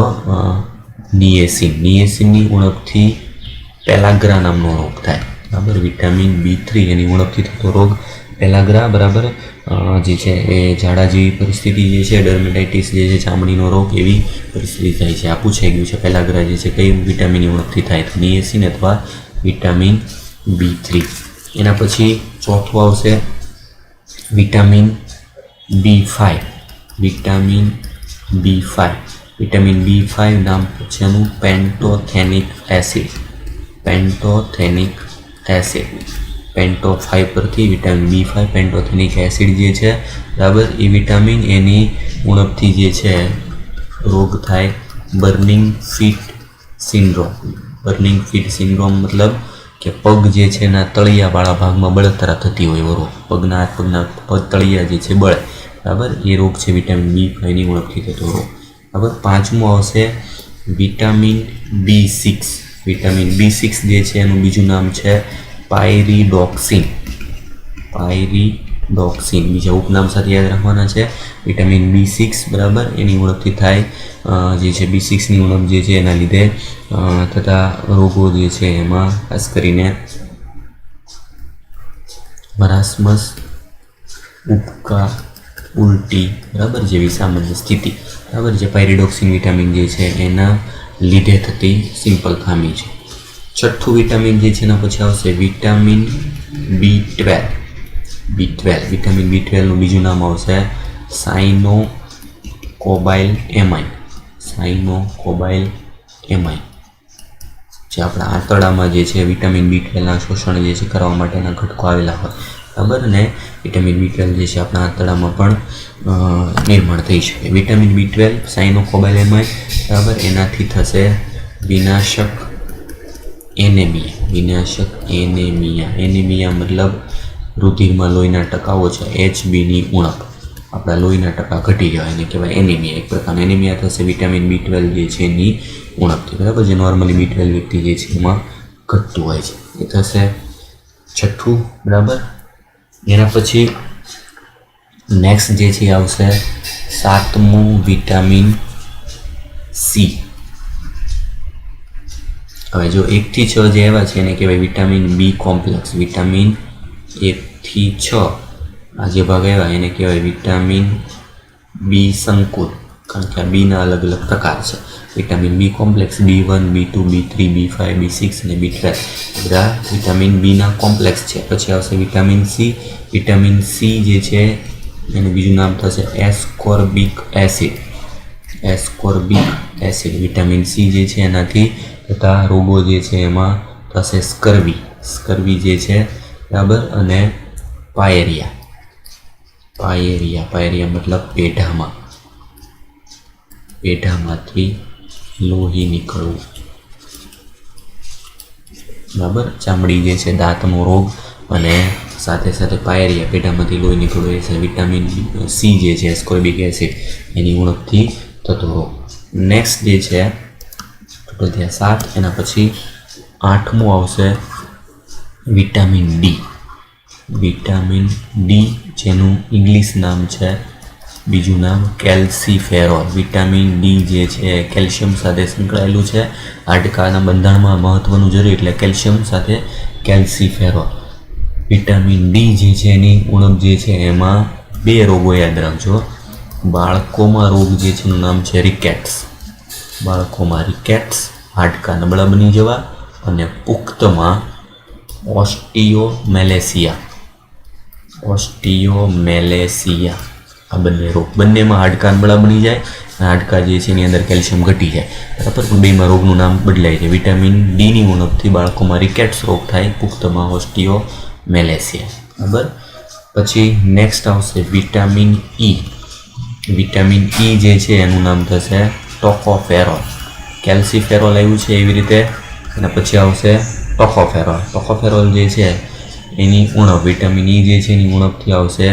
નિએસિનની ઉણપથી પેલાગ્રા નામનો રોગ થાય, બરાબર. વિટામિન B3 એની ઉણપથી થતો રોગ પેલાગ્રા, બરાબર, જે છે એ ઝાડા જેવી પરિસ્થિતિ જે છે, ડર્મેટાઇટિસ જે છે ચામડીનો રોગ, એવી પરિસ્થિતિ થાય છે. આ પૂછાઈ ગયું છે પેલાગ્રા જે છે કઈ વિટામિનની ઉણપથી થાય, તો નિએસિન અથવા વિટામિન B3. એના પછી ચોથું આવશે વિટામિન B5. વિટામિન B5 નામ છે એનું પેન્ટોથેનિક એસિડ. પેન્ટો 5 પરથી વિટામિન B5 પેન્ટોથેનિક એસિડ જે છે, બરાબર, એ વિટામિન એની ઉણપથી જે છે રોગ થાય બર્નિંગ ફીટ સિન્ડ્રોમ. મતલબ કે પગ જે છે એના તળિયાવાળા ભાગમાં બળતરા થતી હોય એવો રોગ, પગના તળિયા જે છે બળે, બરાબર, એ રોગ છે વિટામિન B5ની ઉણપથી થતો રોગ, બરાબર. પાંચમું આવશે વિટામિન B6 જે છે એનું બીજું નામ છે પાયરિડોક્સિન. બીજા ઉપનામ સાથે યાદ રાખવાના છે. વિટામિન B6, બરાબર, એની ઉણપથી થાય જે છે B6ની ઉણપ જે છે એના લીધે થતા રોગો જે છે એમાં ખાસ કરીને મરાસમસ, ઉબકા, ઉલટી, બરાબર, જેવી સામાન્ય સ્થિતિ, બરાબર, જે પાયરિડોક્સિન વિટામિન જે છે એના લીધે થતી સિમ્પલ ખામી છે. છઠ્ઠું વિટામિન જે છે એના પછી આવશે વિટામિન B12. વિટામિન B12નું બીજું નામ આવશે સાયનોકોબાઇલએમાઇન. જે આપણા આંતરડામાં જે છે વિટામિન B12ના શોષણ જે છે કરવા માટેના ઘટકો આવેલા હોય, બરાબર, અને વિટામિન B12 જે છે આપણા આંતરડામાં પણ નિર્માણ થઈ શકે. વિટામિન B12 સાયનોકોબાઇલએમાઇન, બરાબર, એનાથી થશે વિનાશક એનેમિયા. મતલબ રુધિરમાં લોહીના ટકાઓ છે HBની ઉણપ, આપણા લોહીના ટકા ઘટી જાય એને કહેવાય એનિમિયા. એક પ્રકારનું એનિમિયા થશે વિટામિન B12 જે છે એની ઉણપથી, બરાબર, જે નોર્મલી B12 વ્યક્તિ જે છે એમાં ઘટતું હોય છે. એ થશે છઠ્ઠું, બરાબર. એના પછી નેક્સ્ટ જે છે આવશે સાતમું વિટામિન C. હવે જો 1 થી 6 જે એવા છે એને કહેવાય વિટામિન B કોમ્પ્લેક્સ. વિટામિન 1 થી 6 આ જે ભાગ આવ્યા એને કહેવાય વિટામિન B સંકુલ, કારણ કે આ બીના અલગ અલગ પ્રકાર છે. Vitamin B complex B1, B2, B3, B5, B6 અને B12 બધા વિટામિન બીના કોમ્પ્લેક્સ છે. પછી આવશે વિટામિન C. વિટામિન C જે છે એનું બીજું નામ થશે એસ્કોર્બિક એસિડ. વિટામિન C જે છે એનાથી તથા રોગો જે છે એમાં થશે સ્કર્વી જે છે, બરાબર, અને પાયરિયા મતલબ પેઢામાંથી લોહી નીકળવું, બરાબર. ચામડી જે છે દાંતનો રોગ અને સાથે પાયરિયા પેઢામાંથી લોહી નીકળવું એ છે વિટામિન C જે છે એસ્કોર્બિક એસિડ એની ઉણપથી થતો રોગ. નેક્સ્ટ જે છે ટોટલ થયા 7. એના પછી 8મું આવશે વિટામિન D, જેનું ઇંગ્લિશ નામ છે બીજું નામ કેલ્સીફેરોલ. વિટામિન ડી જે છે કેલ્શિયમ સાથે સંકળાયેલું છે, હાડકાના બંધારણમાં મહત્વનું જરૂરી એટલે કેલ્શિયમ સાથે કેલ્સીફેરોલ. વિટામિન ડી જે છે એની ઉણપ જે છે એમાં 2 રોગો યાદ રાખજો. બાળકોમાં રોગ જે છે એનું નામ છે રિકેટ્સ. બાળકોમાં રિકેટ્સ, હાડકા નબળા બની જવા, અને પુખ્તમાં ઓસ્ટિયોમેલેસિયા. ઓસ્ટિયોમેલેસિયા આ બંને રોગ. બંનેમાં હાડકા નબળા બની જાય અને હાડકા જે છે એની અંદર કેલ્શિયમ ઘટી જાય, બરાબર. પણ બેમાં રોગનું નામ બદલાય છે. વિટામિન ડીની ઉણપથી બાળકોમાં રિકેટ્સ રોગ થાય, પુખ્તમાં ઓસ્ટિયોમેલેસિયા, બરાબર. પછી નેક્સ્ટ આવશે વિટામિન ઈ. વિટામિન ઈ જે છે એનું નામ થશે ટોકોફેરોલ. કેલ્સીફેરોલ આવ્યું છે એવી રીતે, અને પછી આવશે ટોકોફેરોલ. ટોકોફેરોલ જે છે એની ઉણપ, વિટામિન ઈ જે છે એની ઉણપથી આવશે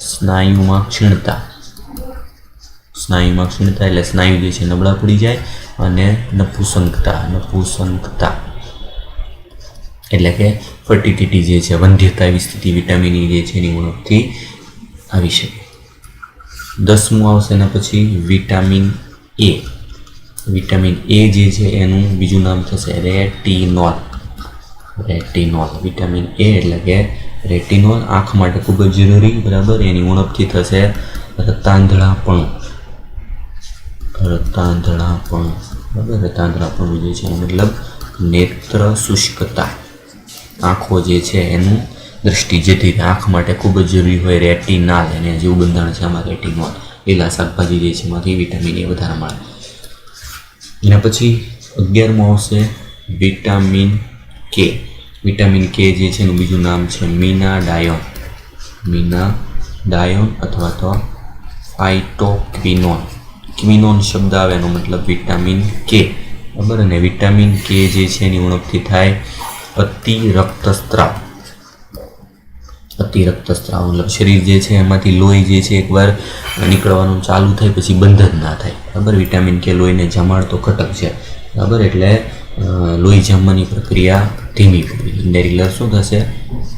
સ્નાયુમાં ક્ષીણતા. સ્નાયુમાં ક્ષીણતા એટલે સ્નાયુ જે છે નબળા પડી જાય, અને નપુસંકતા. નપુસંકતા એટલે કે ફર્ટિલિટી જે છે, વંધ્યતા એવી સ્થિતિ વિટામિન ઈ જે છે એની ઉણપથી આવી શકે. 10મું આવશે એના પછી વિટામિન એ. વિટામિન એ જે છે એનું બીજું નામ થશે રેટિનોલ. રેટિનોલ. વિટામિન એ એટલે કે રેટિનોલ આંખ માટે ખૂબ જ જરૂરી, બરાબર. એની ઉણપથી થશે રતાંધળાપણું. રતાંધળાપણું, બરાબર. રતાંધળાપણું જે છે મતલબ નેત્ર શુષ્કતા. આંખો જે છે એનું દ્રષ્ટિ જતી, આંખ માટે ખૂબ જ જરૂરી હોય રેટિનાલ. એને જેવું બંધારણ છે આમાં રેટિનોલ. લીલા શાકભાજી જે છે એમાંથી વિટામિન એ વધારે મળે. એના પછી 11મું આવશે વિટામિન કે. વિટામિન કે જે છે એનું બીજું નામ છે મીનાડાયોન. મીનાડાયોન અથવા તો ફાઇટોક્વિનોન. ક્વિનોન શબ્દ આવે એનો મતલબ વિટામિન કે, બરાબર. અને વિટામિન કે જે છે એની ઉણપથી થાય અતિ રક્તસ્રાવ. અતિ રક્તસ્રાવ મતલબ શરીર જે છે એમાંથી લોહી જે છે એકવાર નીકળવાનું ચાલુ થાય પછી બંધ જ ના થાય, બરાબર. વિટામિન કે લોહીને જમાડતો ઘટક છે, બરાબર. એટલે લોહી જામવાની પ્રક્રિયા ધીમી પડવી. ઇન્ડિરેક્ટ શું થશે?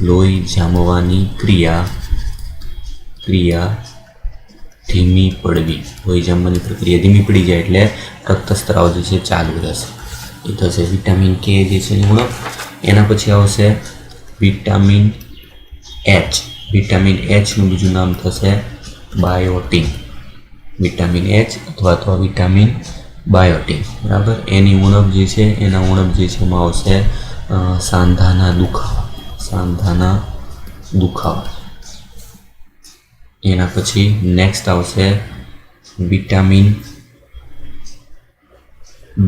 લોહી જામવાની ક્રિયા ધીમી પડવી. લોહી જામવાની પ્રક્રિયા ધીમી પડી જાય એટલે રક્તસ્રાવ જે છે ચાલુ રહેશે. એ થશે વિટામિન કે જે છે એની ઉણપ. એના પછી આવશે વિટામિન એચ. વિટામિન એચનું બીજું નામ થશે બાયોટિન. વિટામિન એચ અથવા તો વિટામિન બાયોટિન, બરાબર. એની ઉણપ જે છે એના ઉણપ જે છે એમાં આવશે સાંધાના દુખાવા. સાંધાના દુખાવા. એના પછી નેક્સ્ટ આવશે વિટામિન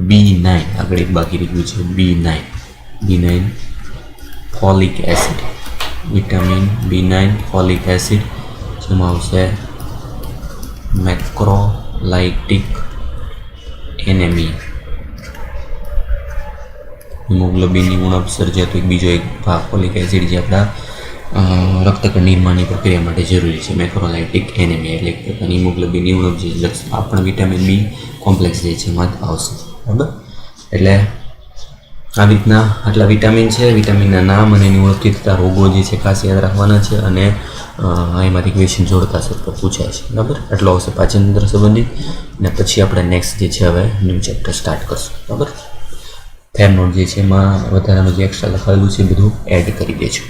B9. આગળ એક બાકી રહ્યું છે B9. Folic acid. Vitamin B9 folic acid, જેમાં આવશે મેક્રોલાઇટિક એનેમિયા. હિમોગ્લોબિનની ઉણપ સર્જે તો બીજો એક ભાગ ફોલિક એસિડ જે આપણા રક્તકણ નિર્માણની પ્રક્રિયા માટે જરૂરી છે. મેક્રોલાઇટિક એનેમિયા એટલે એક પ્રકારની હિમોગ્લોબિનની ઉણપ જે આપણા વિટામિન બી કોમ્પ્લેક્સ જે છે એમાં આવશે, બરાબર. એટલે આવી રીતના આટલા વિટામિન છે. વિટામિનના નામ અને એની ઉણપથી થતા રોગો જે છે ખાસ યાદ રાખવાના છે, અને એમાંથી ક્વેશ્ચન જોડતા સર પૂછાય છે, બરાબર. એટલો આવશે પાચન તંત્ર સંબંધિત. અને પછી આપણે નેક્સ્ટ જે છે હવે ન્યૂ ચેપ્ટર સ્ટાર્ટ કરશું, બરાબર. ફેર નોટ જે છે એમાં વધારાનું જે એક્સ્ટ્રા લખાવેલું છે બધું એડ કરી દેજો.